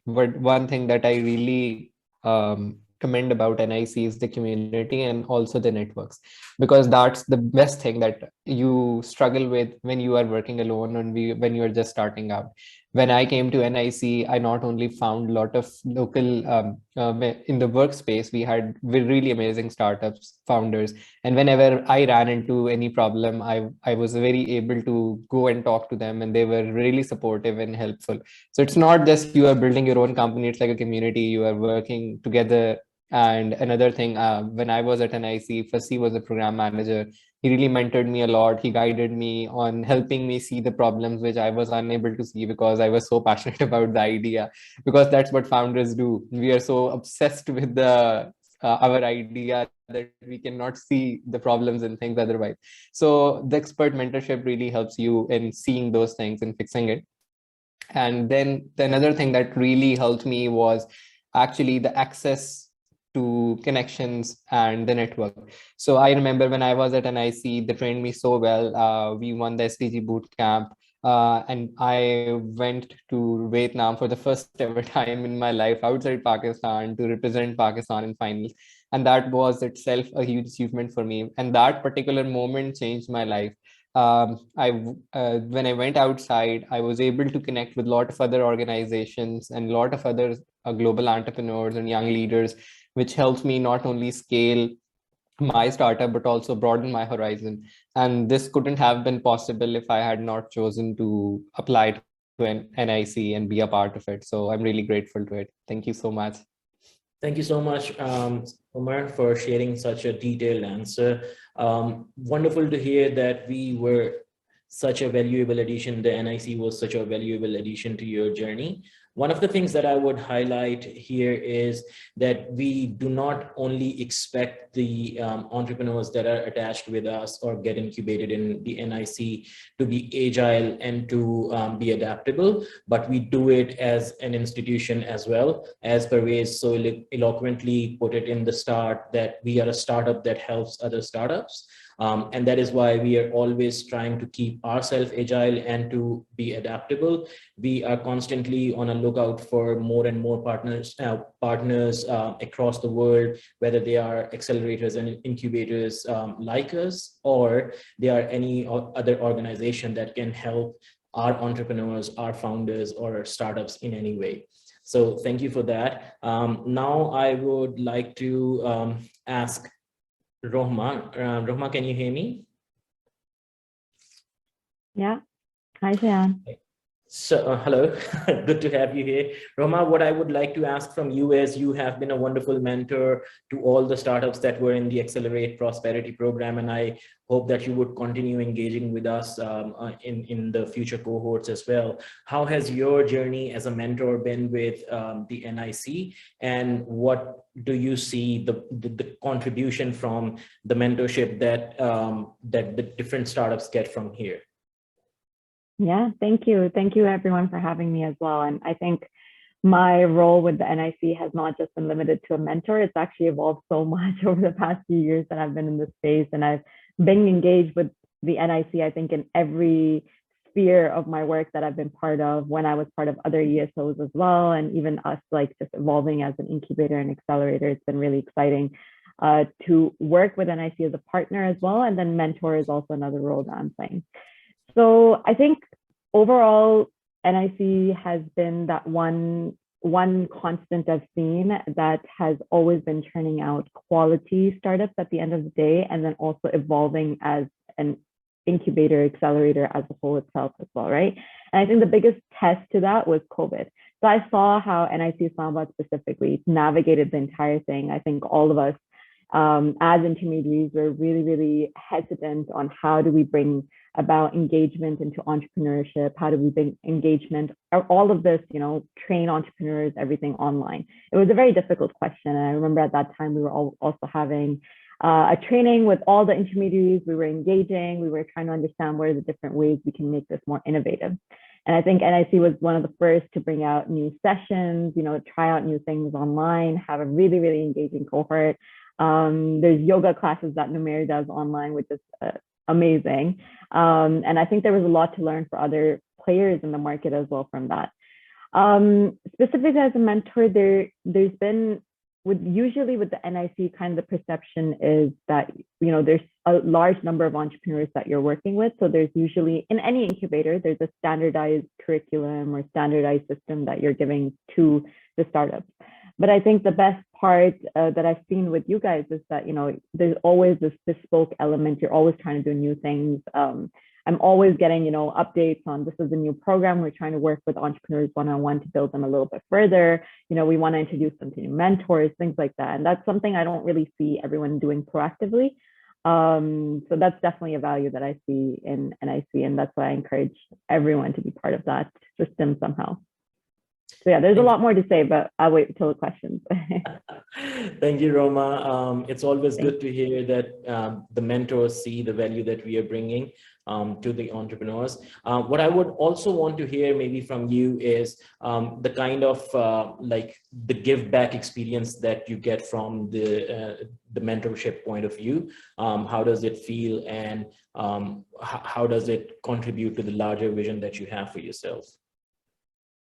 But one thing that I really commend about NIC is the community and also the networks, because that's the best thing that you struggle with when you are working alone and when you are just starting out. When I came to NIC, I not only found a lot of local, in the workspace, we had really amazing startups, founders. And whenever I ran into any problem, I was very able to go and talk to them, and they were really supportive and helpful. So it's not just you are building your own company, it's like a community, you are working together And another thing, when I was at NIC, first he was a program manager. He really mentored me a lot. He guided me on helping me see the problems which I was unable to see because I was so passionate about the idea, because that's what founders do. We are so obsessed with the our idea that we cannot see the problems and things otherwise. So the expert mentorship really helps you in seeing those things and fixing it. And then the another thing that really helped me was actually the access to connections and the network. So I remember when I was at NIC, they trained me so well. We won the SDG boot camp. And I went to Vietnam for the first ever time in my life outside Pakistan to represent Pakistan in finals. And that was itself a huge achievement for me. And that particular moment changed my life. When I went outside, I was able to connect with a lot of other organizations and a lot of other global entrepreneurs and young leaders, which helps me not only scale my startup, but also broaden my horizon. And this couldn't have been possible if I had not chosen to apply to an NIC and be a part of it. So I'm really grateful to it. Thank you so much. Thank you so much, Umar, for sharing such a detailed answer. Wonderful to hear that we were such a valuable addition. The NIC was such a valuable addition to your journey. One of the things that I would highlight here is that we do not only expect the entrepreneurs that are attached with us or get incubated in the NIC to be agile and to be adaptable, but we do it as an institution as well. As Parvez so eloquently put it in the start, that we are a startup that helps other startups. And that is why we are always trying to keep ourselves agile and to be adaptable. We are constantly on a lookout for more and more partners across the world, whether they are accelerators and incubators like us, or they are any other organization that can help our entrepreneurs, our founders, or our startups in any way. So thank you for that. Now I would like to ask Rohma. Rohma, can you hear me? Yeah. Hi, Shayan. So, hello, good to have you here. Rohma, what I would like to ask from you is, you have been a wonderful mentor to all the startups that were in the Accelerate Prosperity program, and I hope that you would continue engaging with us in the future cohorts as well. How has your journey as a mentor been with the NIC, and what do you see the contribution from the mentorship that that the different startups get from here? Yeah, thank you. Thank you everyone for having me as well. And I think my role with the NIC has not just been limited to a mentor. It's actually evolved so much over the past few years that I've been in this space, and I've been engaged with the NIC, I think, in every sphere of my work that I've been part of, when I was part of other ESOs as well, and even us like just evolving as an incubator and accelerator. It's been really exciting to work with NIC as a partner as well, and then mentor is also another role that I'm playing. So I think overall, NIC has been that one constant I've seen that has always been churning out quality startups at the end of the day, and then also evolving as an incubator, accelerator as a whole itself as well, right? And I think the biggest test to that was COVID. So I saw how NIC Islamabad specifically navigated the entire thing. I think all of us as intermediaries were really, really hesitant on how do we bring about engagement into entrepreneurship, how do we bring engagement, all of this, you know, train entrepreneurs, everything online. It was a very difficult question. And I remember at that time we were also having a training with all the intermediaries. We were engaging, we were trying to understand what are the different ways we can make this more innovative. And I think NIC was one of the first to bring out new sessions, you know, try out new things online, have a really, really engaging cohort. There's yoga classes that Numair does online, which is amazing. And I think there was a lot to learn for other players in the market as well from that. Specifically as a mentor, there's been, usually with the NIC, kind of the perception is that, you know, there's a large number of entrepreneurs that you're working with. So there's usually, in any incubator, there's a standardized curriculum or standardized system that you're giving to the startups. But I think the best part that I've seen with you guys is that, you know, there's always this bespoke element. You're always trying to do new things. I'm always getting, you know, updates on this is a new program. We're trying to work with entrepreneurs one-on-one to build them a little bit further. You know, we want to introduce them to new mentors, things like that. And that's something I don't really see everyone doing proactively. So that's definitely a value that I see in NIC, and that's why I encourage everyone to be part of that system somehow. So yeah, there's a lot more to say, but I'll wait until the questions. Thank you, Roma. It's always good to hear that the mentors see the value that we are bringing to the entrepreneurs. What I would also want to hear maybe from you is the kind of like the give back experience that you get from the mentorship point of view. How does it feel, and how does it contribute to the larger vision that you have for yourself?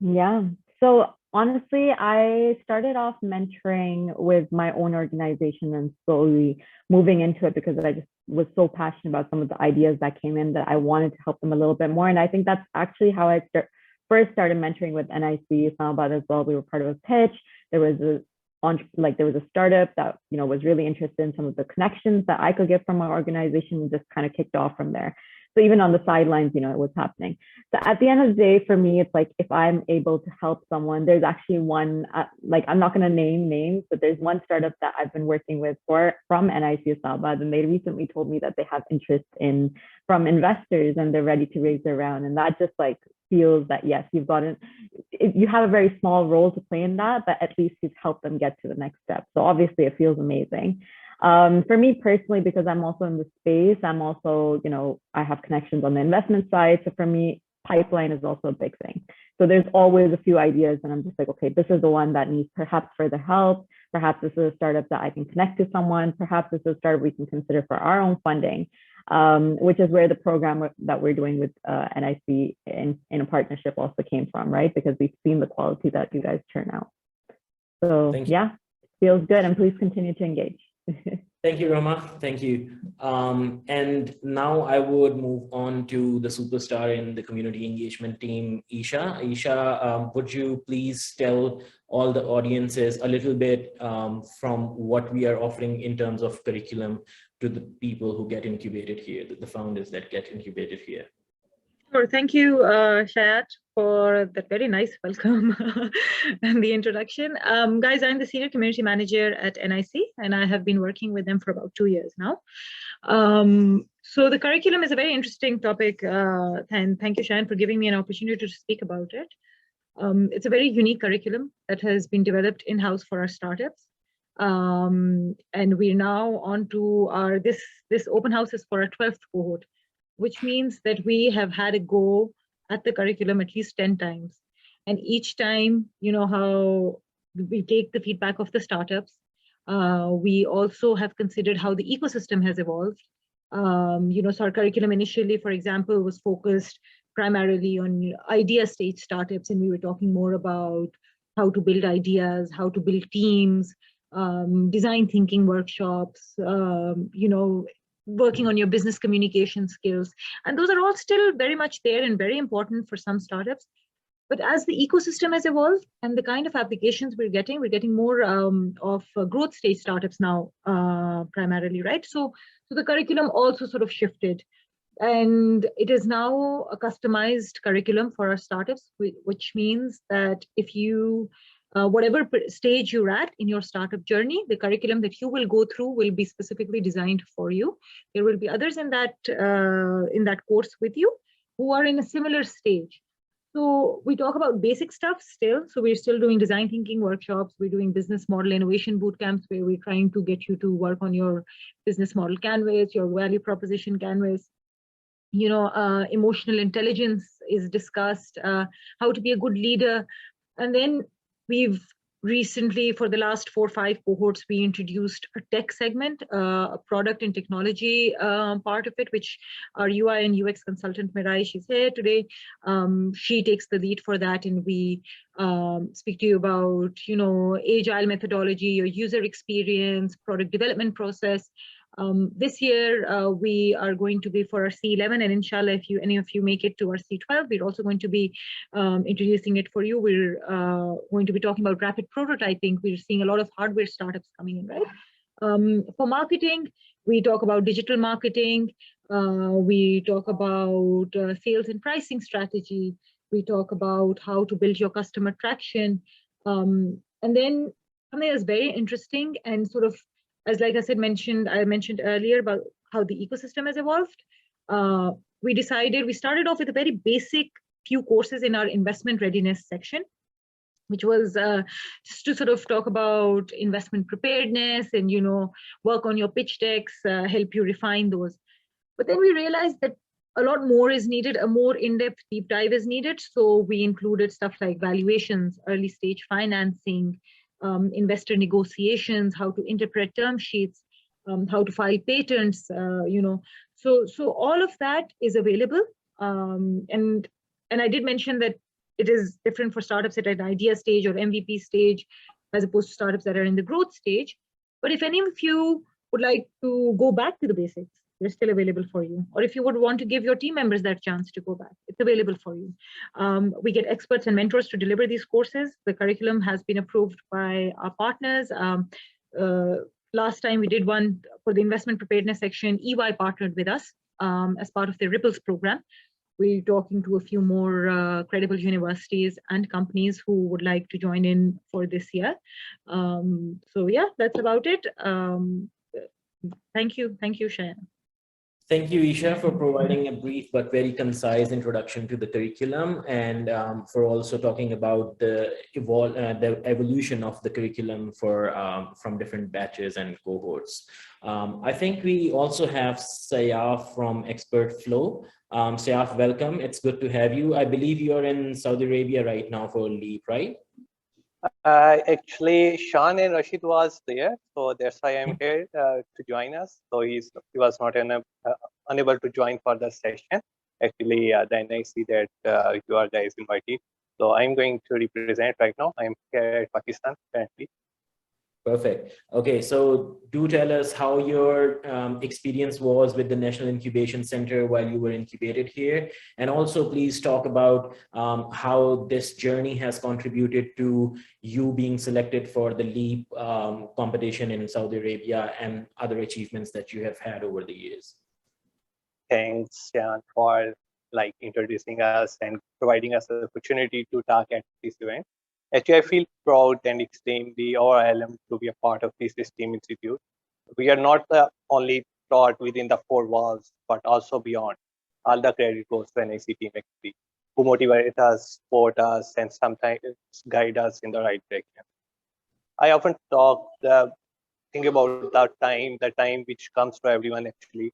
Yeah. So honestly, I started off mentoring with my own organization and slowly moving into it because I just was so passionate about some of the ideas that came in that I wanted to help them a little bit more. And I think that's actually how I first started mentoring with NIC Islamabad as well. We were part of a pitch. There was a startup that, you know, was really interested in some of the connections that I could get from our organization, and just kind of kicked off from there. So even on the sidelines, you know, it was happening. So at the end of the day, for me, it's like, if I'm able to help someone, there's actually one, like, I'm not going to name names, but there's one startup that I've been working with from NIC Islamabad, and they recently told me that they have interest from investors and they're ready to raise their round. And that just like feels that, yes, you have a very small role to play in that, but at least you've helped them get to the next step. So obviously it feels amazing. For me personally, because I'm also in the space, I'm also, you know, I have connections on the investment side. So for me, pipeline is also a big thing. So there's always a few ideas, and I'm just like, okay, this is the one that needs perhaps further help. Perhaps this is a startup that I can connect to someone. Perhaps this is a startup we can consider for our own funding, which is where the program that we're doing with NIC in a partnership also came from, right? Because we've seen the quality that you guys churn out. So yeah, feels good, and please continue to engage. Thank you, Roma. Thank you. And now I would move on to the superstar in the community engagement team, Isha. Isha, would you please tell all the audiences a little bit from what we are offering in terms of curriculum to the people who get incubated here, the founders that get incubated here? Sure. Thank you, Sajjad, for that very nice welcome and the introduction. Guys, I'm the Senior Community Manager at NIC, and I have been working with them for about 2 years now. So the curriculum is a very interesting topic, and thank you, Shayan, for giving me an opportunity to speak about it. It's a very unique curriculum that has been developed in-house for our startups. And we're now on to this open house is for our 12th cohort, which means that we have had a go at the curriculum at least 10 times. And each time, you know, how we take the feedback of the startups. We also have considered how the ecosystem has evolved. You know, so our curriculum initially, for example, was focused primarily on idea stage startups. And we were talking more about how to build ideas, how to build teams, design thinking workshops, you know, working on your business communication skills. And those are all still very much there and very important for some startups. But as the ecosystem has evolved and the kind of applications we're getting more of growth stage startups now, primarily, right? So the curriculum also sort of shifted. And it is now a customized curriculum for our startups, which means that if you whatever stage you're at in your startup journey, the curriculum that you will go through will be specifically designed for you. There will be others in that course with you who are in a similar stage. So we talk about basic stuff still. So we're still doing design thinking workshops. We're doing business model innovation boot camps where we're trying to get you to work on your business model canvas, your value proposition canvas. You know, emotional intelligence is discussed, how to be a good leader. And then we've recently, for the last 4 or 5 cohorts, we introduced a tech segment, a product and technology part of it, which our UI and UX consultant, Mirai, she's here today. She takes the lead for that, and we speak to you about, you know, agile methodology, your user experience, product development process. This year, we are going to be for our C11, and inshallah, if any of you make it to our C12, we're also going to be introducing it for you. We're going to be talking about rapid prototyping. We're seeing a lot of hardware startups coming in, right? For marketing, we talk about digital marketing. We talk about sales and pricing strategy. We talk about how to build your customer traction. And then something that's very interesting and sort of, as like I said, I mentioned earlier about how the ecosystem has evolved. We started off with a very basic few courses in our investment readiness section, which was just to sort of talk about investment preparedness and, work on your pitch decks, help you refine those. But then we realized that a lot more is needed, a more in-depth deep dive is needed. So we included stuff like valuations, early stage financing, investor negotiations, how to interpret term sheets, how to file patents, So all of that is available. And I did mention that it is different for startups at an idea stage or MVP stage, as opposed to startups that are in the growth stage. But if any of you would like to go back to the basics, they're still available for you. Or if you would want to give your team members that chance to go back, it's available for you. We get experts and mentors to deliver these courses. The curriculum has been approved by our partners. Last time we did one for the investment preparedness section, EY partnered with us as part of the Ripples program. We're talking to a few more credible universities and companies who would like to join in for this year. So yeah, that's about it. Thank you, Shayan. Thank you, Isha, for providing a brief but very concise introduction to the curriculum, and for also talking about the evolution of the curriculum from different batches and cohorts. I think we also have Sayaf from Expert Flow. Sayaf, welcome. It's good to have you. I believe you're in Saudi Arabia right now for LEAP, right? Actually, Sean and Rashid was there, so that's why I'm here to join us. So he was not unable to join for the session. Actually, then I see that you are guys invited. So I'm going to represent right now. I'm here at Pakistan currently. Perfect. Okay, so do tell us how your experience was with the National Incubation Center while you were incubated here. And also please talk about how this journey has contributed to you being selected for the LEAP competition in Saudi Arabia and other achievements that you have had over the years. Thanks, Jan, for introducing us and providing us the opportunity to talk at this event. Actually, I feel proud and extremely overwhelmed to be a part of this STEAM Institute. We are not only taught within the four walls, but also beyond. All the credit goes to NIC team actually, who motivate us, support us, and sometimes guide us in the right direction. I often think about the time which comes to everyone actually,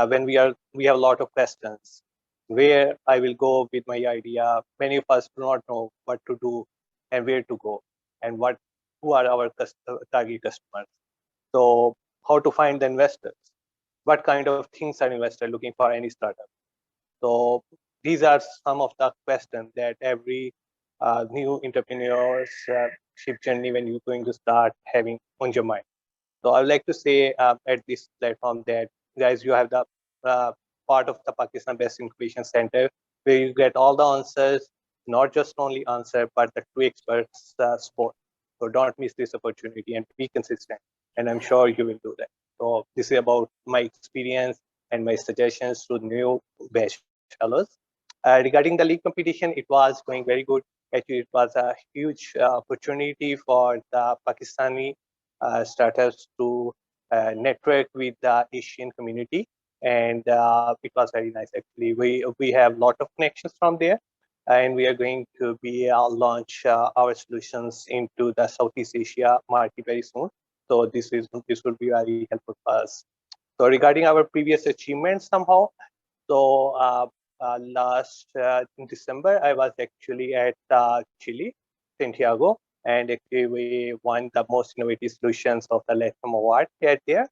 when we have a lot of questions, where I will go with my idea. Many of us do not know what to do and where to go, and who are our target customers. So how to find the investors, what kind of things are investors looking for any startup. So these are some of the questions that every new entrepreneurship journey when you're going to start having on your mind. So I would like to say at this platform that guys, you have the part of the Pakistan Best Incubation Center where you get all the answers, not just only answer, but the two experts support. So don't miss this opportunity and be consistent. And I'm sure you will do that. So this is about my experience and my suggestions to new batch fellows. Regarding the league competition, it was going very good. Actually, it was a huge opportunity for the Pakistani startups to network with the Asian community. And it was very nice, actually. We have a lot of connections from there. And we are going to be launch our solutions into the Southeast Asia market very soon. So this will be very helpful for us. So regarding our previous achievements somehow, so last in December, I was actually at Chile, Santiago, and actually we won the most innovative solutions of the LATAM award there.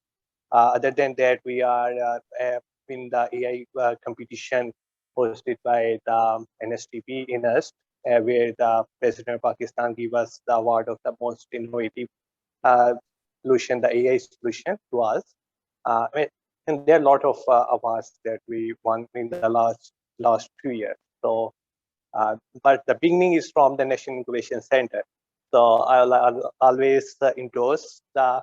Other than that, we are in the AI competition hosted by the NSTP in us, where the President of Pakistan gave us the award of the most innovative solution, the AI solution to us. And there are a lot of awards that we won in the last few years. So, but the beginning is from the National Incubation Center. So I'll always endorse the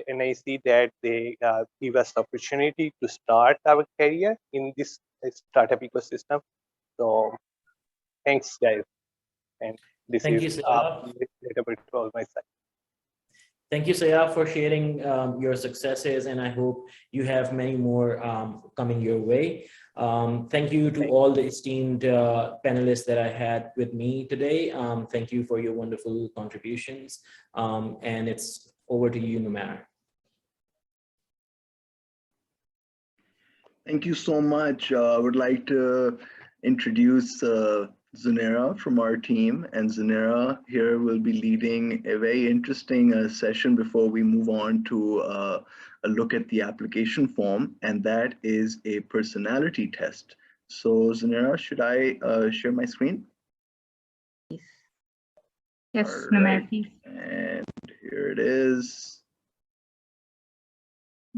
NIC that they give us the opportunity to start our career in this startup ecosystem. So thanks, guys. And this Thank you, is Sayaf. relatable to all my side. Thank you, Sayaf, for sharing your successes, and I hope you have many more coming your way. Thank you to all the esteemed panelists that I had with me today. Thank you for your wonderful contributions. And it's over to you, Numair. Thank you so much. I would like to introduce Zohair from our team, and Zohair here will be leading a very interesting session before we move on to a look at the application form, and that is a personality test. So Zohair, should I share my screen? Yes, All Numair, right. please. And here it is.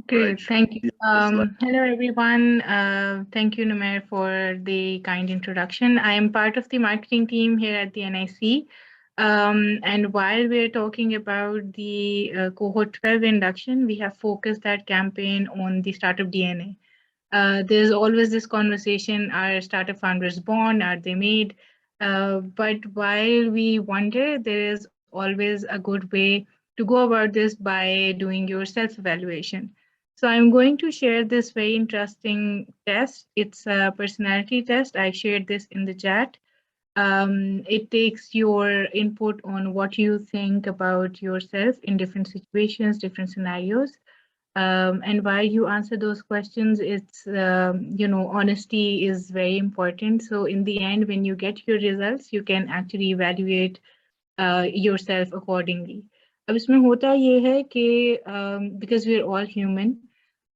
Great, thank you. Hello, everyone. Thank you, Numair, for the kind introduction. I am part of the marketing team here at the NIC. And while we're talking about the Cohort 12 induction, we have focused that campaign on the startup DNA. There's always this conversation, are startup founders born, are they made? But while we wonder, there is always a good way to go about this by doing your self-evaluation. So I'm going to share this very interesting test. It's a personality test. I shared this in the chat. It takes your input on what you think about yourself in different situations, different scenarios. And while you answer those questions, it's, honesty is very important. So in the end, when you get your results, you can actually evaluate yourself accordingly. अब इसमें होता ये है कि because we're all human,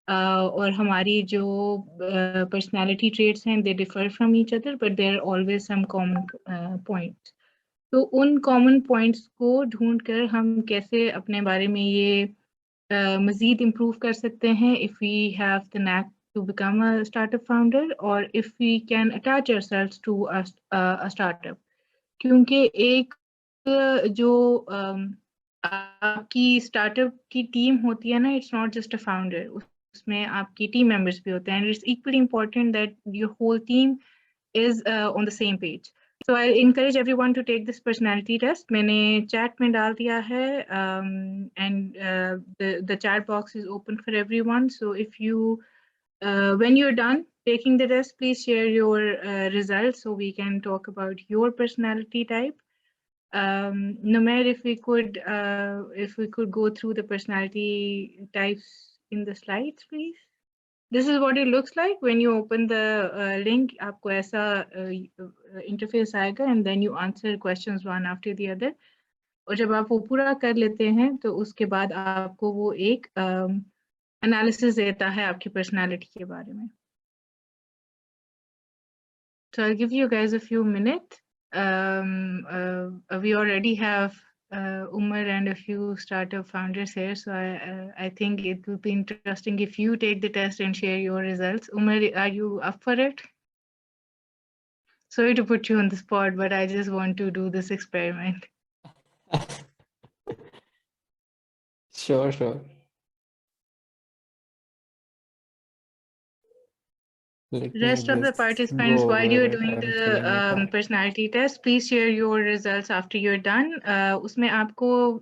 और हमारी जो personality traits हैं, they differ from each other, but there are always some common points. तो उन common points को ढूंढकर हम कैसे अपने बारे में ये मज़ीद improve कर सकते हैं if we have the knack to become a startup founder or if we can attach ourselves to a startup. क्योंकि एक जो आपकी startup की team होती है ना, it's not just a founder. उसमें आपकी team members भी होते हैं. And it's equally important that your whole team is on the same page. So I encourage everyone to take this personality test. मैंने chat में डाल दिया है, and the chat box is open for everyone. So if you, when you're done taking the test, please share your results so we can talk about your personality type. Numair, if we could go through the personality types in the slides, please. This is what it looks like when you open the link. आपको ऐसा interface आएगा, and then you answer questions one after the other. और जब आप वो पूरा कर लेते हैं, तो उसके बाद आपको वो एक analysis देता है आपकी personality के बारे में. So I'll give you guys a few minutes. We already have Umar and a few startup founders here, so I think it will be interesting if you take the test and share your results. Umar, are you up for it? Sorry to put you on the spot, but I just want to do this experiment. Sure. Rest of the participants, while you're doing the personality test, please share your results after you're done. उसमें आपको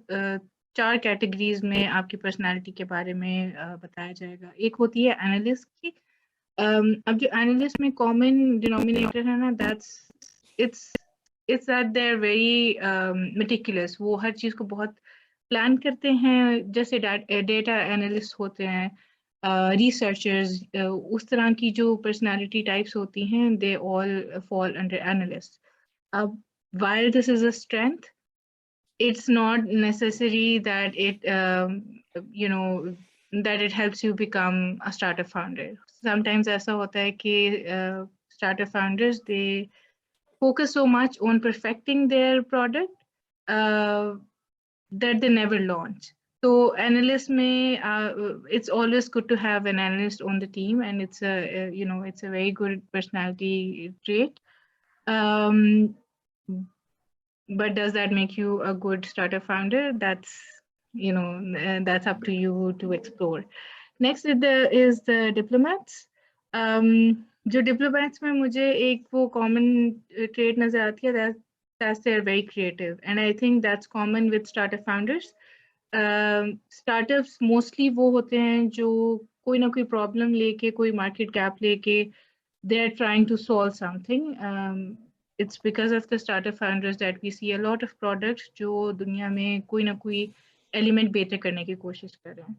4 categories में आपकी personality के बारे में बताया जाएगा. एक होती है analyst की. अब जो analyst में common denominator है ना, it's that they're very meticulous. वो हर चीज को बहुत plan करते हैं, जैसे data analyst होते हैं. Researchers, उस तरह की जो personality types होती हैं, they all fall under analysts. While this is a strength, it's not necessary that it, that it helps you become a startup founder. Sometimes ऐसा होता है कि startup founders, they focus so much on perfecting their product that they never launch. So analyst may, it's always good to have an analyst on the team, and it's it's a very good personality trait. But does that make you a good startup founder? That's that's up to you to explore. Next is the diplomats. जो diplomats में मुझे एक वो common trait नजर आती है, that they're very creative, and I think that's common with startup founders. Startups mostly वो होते हैं जो कोई ना कोई problem लेके, कोई market gap लेके, they're trying to solve something. It's because of the startup founders that we see a lot of products जो दुनिया में कोई ना कोई element better करने की कोशिश कर रहे हैं.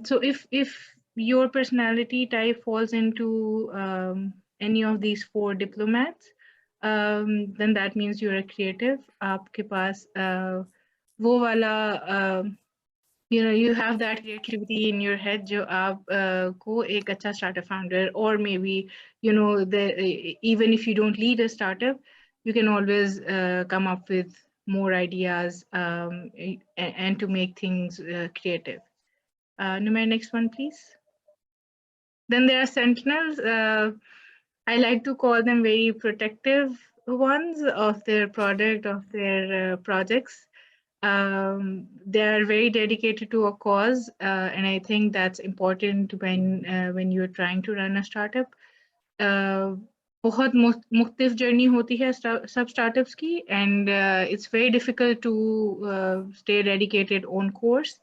So if your personality type falls into any of these 4 diplomats, then that means you're a creative. आपके पास वो वाला you have that creativity in your head जो आप को एक अच्छा startup founder, or maybe even if you don't lead a startup, you can always come up with more ideas and to make things creative. Numer, next one, please. Then there are sentinels. I like to call them very protective ones of their product, of their projects. They are very dedicated to a cause, and I think that's important when you're trying to run a startup. बहुत मुख्तलिफ journey होती है सब startups की, and it's very difficult to stay dedicated on course.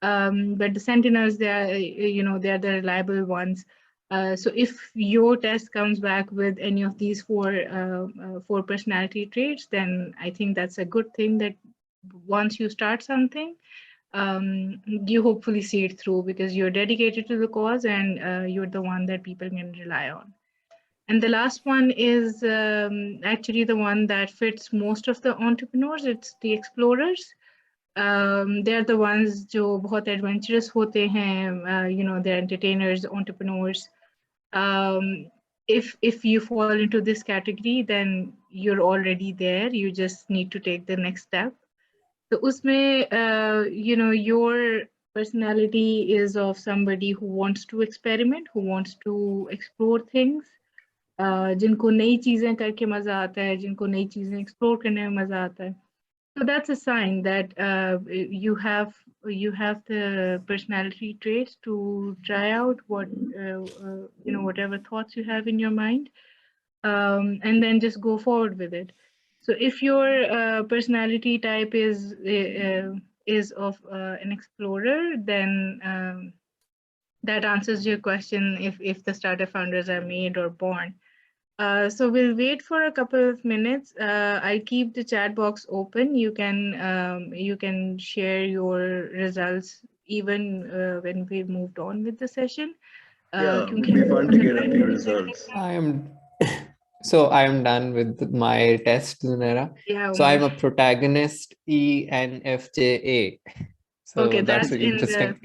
But the sentinels, they are the reliable ones. So if your test comes back with any of these 4 personality traits, then I think that's a good thing, that once you start something, you hopefully see it through because you're dedicated to the cause, and you're the one that people can rely on. And the last one is actually the one that fits most of the entrepreneurs. It's the explorers. They're the ones जो बहुत adventurous होते हैं, they're entertainers, entrepreneurs. If you fall into this category, then you're already there. You just need to take the next step. So उसमें, your personality is of somebody who wants to experiment, who wants to explore things, जिनको नई चीजें करके मजा आता है, जिनको नई चीजें explore करने में मजा आता है. So that's a sign that you have the personality traits to try out whatever thoughts you have in your mind, and then just go forward with it. So if your personality type is of an explorer, then that answers your question if the startup founders are made or born. So we'll wait for a couple of minutes. I'll keep the chat box open. You can share your results even when we've moved on with the session. Yeah, it would be fun to get a few results. I am done with my test, Zohair. Yeah, so I'm a protagonist ENFJA. So okay, that's really interesting.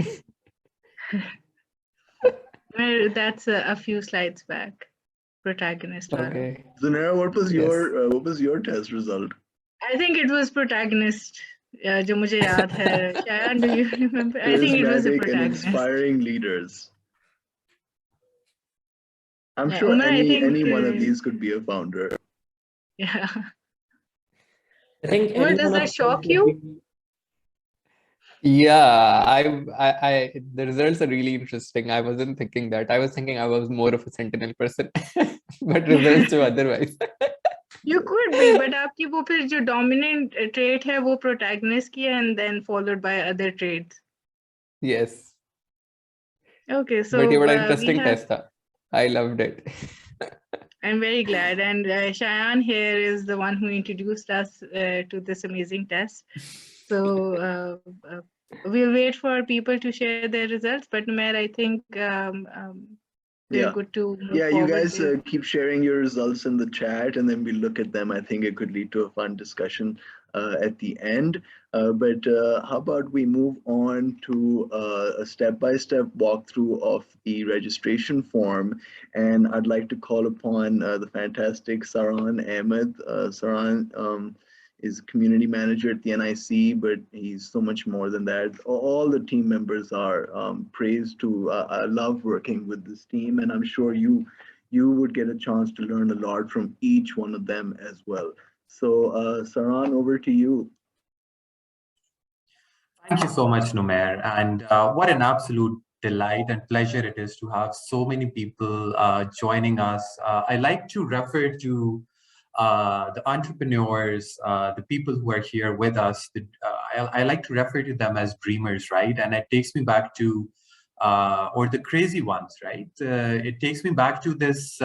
That's a few slides back. Protagonist. Okay. Zohair, what was your test result? I think it was protagonist. जो मुझे याद है. Shayan, do you remember? I think it was a protagonist. And inspiring leaders. I'm sure Umar, any one of these could be a founder. Yeah. I think. Umar, does that shock you? Yeah, the results are really interesting. I wasn't thinking that. I was thinking I was more of a sentinel person, but results were otherwise. You could be, but आपकी वो फिर जो dominant trait है वो protagonist की है, and then followed by other traits. Yes. Okay, so but ये बड़ा interesting test था. I loved it. I'm very glad, and Shayan here is the one who introduced us to this amazing test. So we'll wait for people to share their results, but Numer, I think we're good to move you forward guys with. keep sharing your results in the chat, and then we look at them. I think it could lead to a fun discussion at the end. But how about we move on to a step-by-step walkthrough of the registration form, and I'd like to call upon the fantastic Saran Ahmed. Saran, is community manager at the NIC, but he's so much more than that. All the team members are praised to. I love working with this team, and I'm sure you would get a chance to learn a lot from each one of them as well. So Saran, over to you. Thank you so much, Numair. And what an absolute delight and pleasure it is to have so many people joining us. I like to refer to the entrepreneurs, the people who are here with us. I like to refer to them as dreamers, right? And it takes me back to, or the crazy ones, right? It takes me back to this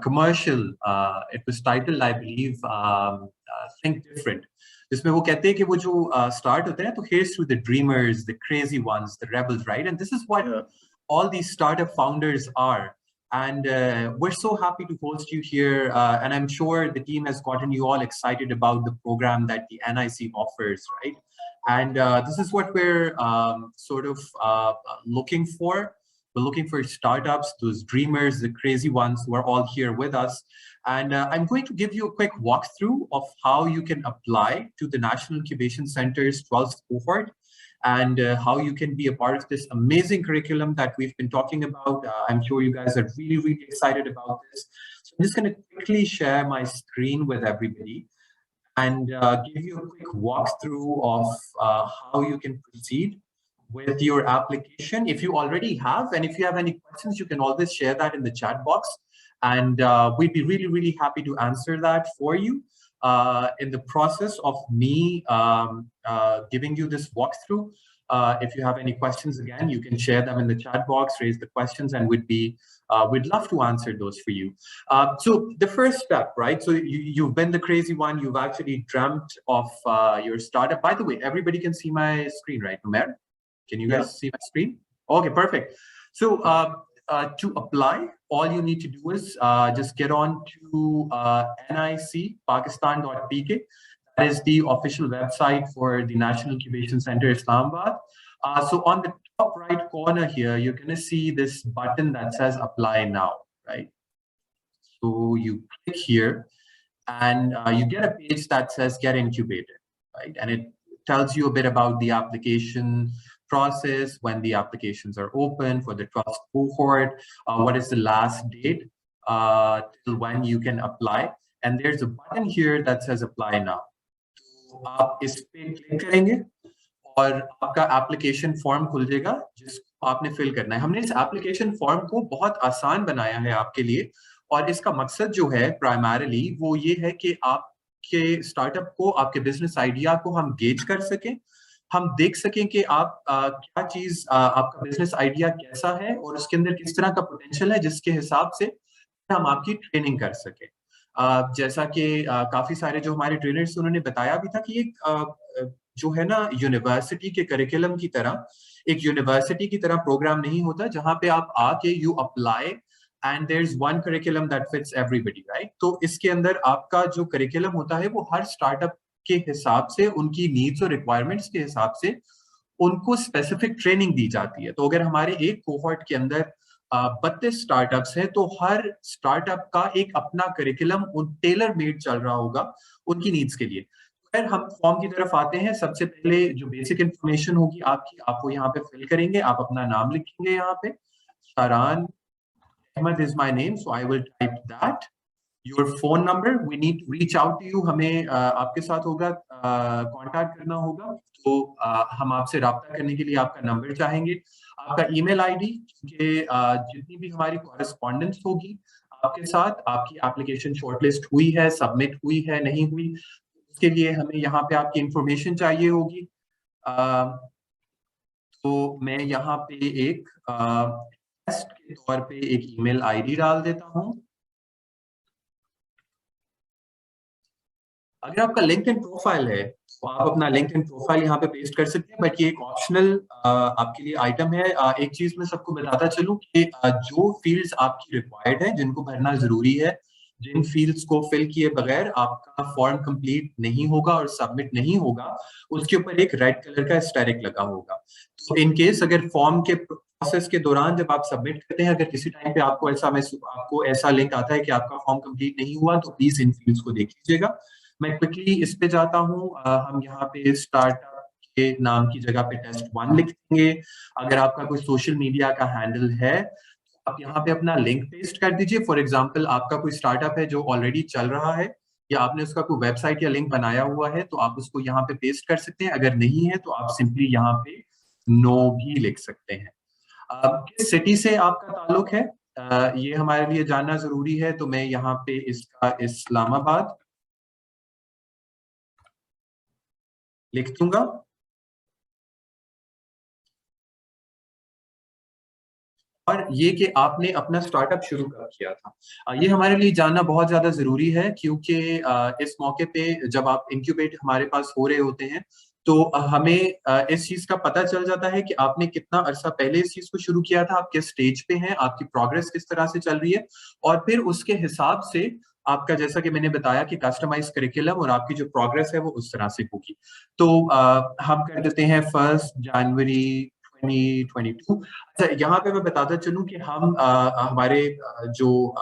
commercial. It was titled, I believe, Think Different. जिसमें वो कहते हैं कि वो जो start होते हैं तो here's to the dreamers, the crazy ones, the rebels, right? And this is what all these startup founders are. And we're so happy to host you here. And I'm sure the team has gotten you all excited about the program that the NIC offers, right? And this is what we're sort of looking for. We're looking for startups, those dreamers, the crazy ones who are all here with us. And I'm going to give you a quick walkthrough of how you can apply to the National Incubation Center's 12th cohort and how you can be a part of this amazing curriculum that we've been talking about. I'm sure you guys are really, really excited about this. So I'm just going to quickly share my screen with everybody and give you a quick walkthrough of how you can proceed with your application. If you already have, and if you have any questions, you can always share that in the chat box. And we'd be really, really happy to answer that for you in the process of me giving you this walkthrough. If you have any questions, again, you can share them in the chat box, raise the questions, and we'd love to answer those for you. So the first step, right? So you've been the crazy one. You've actually dreamt of your startup. By the way, everybody can see my screen, right, Numair? Can you guys see my screen? Okay, perfect. So to apply, all you need to do is just get on to nicpakistan.pk. That is the official website for the National Incubation Center Islamabad. So on the top right corner here, you're going to see this button that says apply now, right? So you click here and you get a page that says get incubated, right? And it tells you a bit about the application process, when the applications are open for the 12th cohort, what is the last date till when you can apply. And there's a button here that says apply now. तो आप इस पे click करेंगे और आपका application form खुल जाएगा जिसको आपने फिल करना है। हमने इस एप्लीकेशन फॉर्म को बहुत आसान बनाया है आपके लिए और इसका मकसद जो है प्राइमरीली वो ये है कि आपके स्टार्टअप को, आपके बिजनेस आइडिया को हम गेज कर सकें, हम देख सकें कि आप क्या चीज आपका बिजनेस आइडिया कैसा है और उसके अंदर किस तरह का पोटेंशियल है, जिसके हिसाब से हम आपकी ट्रेनिंग कर सकें। जैसा कि काफी सारे जो हमारे ट्रेनर्स उन्होंने बताया भी था कि एक जो है ना यूनिवर्सिटी के करिकुलम की तरह, एक यूनिवर्सिटी की तरह प्रोग्राम नहीं होता जहां पे आप आके you apply and there is one curriculum that fits everybody, right? तो इसके अंदर आपका जो करिकुलम होता है वो हर स्टार्टअप के हिसाब से, उनकी नीड्स और रिक्वायरमेंट्स के हिसाब से उनको स्पेसिफिक ट्रेनिंग दी जाती है। तो अगर हमारे एक कोहॉर्ट के अंदर 32 स्टार्टअप्स हैं तो हर स्टार्टअप का एक अपना करिकुलम टेलर मेड चल रहा होगा उनकी नीड्स के लिए। फिर हम फॉर्म की तरफ आते हैं। सबसे पहले जो बेसिक इंफॉर्मेशन होगी आपकी, आपको यहाँ पे फिल करेंगे। आप अपना नाम लिखेंगे, यहाँ पे Sharan Ahmed is my name, so I will type that. Your phone number, we need to reach out to you. हमें आपके साथ होगा, कांटेक्ट करना होगा, तो हम आपसे राब्ता करने के लिए आपका नंबर चाहेंगे। आपका ईमेल आईडी, क्योंकि जितनी भी हमारी कॉरेस्पॉन्डेंस होगी आपके साथ, आपकी एप्लीकेशन शॉर्टलिस्ट हुई है, सबमिट हुई है, नहीं हुई, उसके लिए हमें यहाँ पे आपकी इंफॉर्मेशन चाहिए होगी। तो मैं यहाँ पे एक टेस्ट के तौर पे एक ईमेल आईडी डाल देता हूँ। अगर आपका लिंक्डइन प्रोफाइल है तो आप अपना लिंक्डइन प्रोफाइल यहाँ पे पेस्ट कर सकते हैं, बट ये एक ऑप्शनल आपके लिए आइटम है। एक चीज मैं सबको बताता चलूं कि जो फील्ड्स आपकी रिक्वायर्ड है, जिनको भरना जरूरी है, जिन फील्ड्स को फिल किए बगैर आपका फॉर्म कंप्लीट नहीं होगा और सबमिट नहीं होगा, उसके ऊपर एक रेड कलर का एस्टेरिक लगा होगा। तो इन केस अगर फॉर्म के प्रोसेस के दौरान जब आप सबमिट करते हैं, अगर किसी टाइम पे आपको ऐसा लिंक आता है कि आपका फॉर्म कंप्लीट नहीं हुआ, तो प्लीज इन फील्ड्स को देख लीजिएगा। मैं क्विकली इस पे जाता हूँ। हम यहाँ पे स्टार्टअप के नाम की जगह पे टेस्ट 1 लिख देंगे। अगर आपका कोई सोशल मीडिया का हैंडल है, आप यहाँ पे अपना लिंक पेस्ट कर दीजिए। फॉर एग्जांपल आपका कोई स्टार्टअप है जो ऑलरेडी चल रहा है, या आपने उसका कोई वेबसाइट या लिंक बनाया हुआ है, तो आप उसको यहाँ पे पेस्ट कर सकते हैं। अगर नहीं है तो आप सिंपली यहाँ पे नो भी लिख सकते हैं। किस सिटी से आपका ताल्लुक है, ये हमारे लिए जानना जरूरी है। तो मैं यहाँ पे इसका इस्लामाबाद लिख दूंगा। और ये कि आपने अपना स्टार्टअप शुरू कब किया था, ये हमारे लिए जानना बहुत ज्यादा जरूरी है, क्योंकि इस मौके पे जब आप इंक्यूबेट हमारे पास हो रहे होते हैं, तो हमें इस चीज का पता चल जाता है कि आपने कितना अरसा पहले इस चीज को शुरू किया था, आप किस स्टेज पे हैं, आपकी प्रोग्रेस किस तरह से चल रही है, और फिर उसके हिसाब से आपका, जैसा कि मैंने बताया कि कस्टमाइज करिकुलम और आपकी जो प्रोग्रेस है वो उस तरह से होगी। तो हम कर देते हैं 1 जनवरी 2022। अच्छा, यहाँ पे मैं बताता चलूं कि हम हमारे जो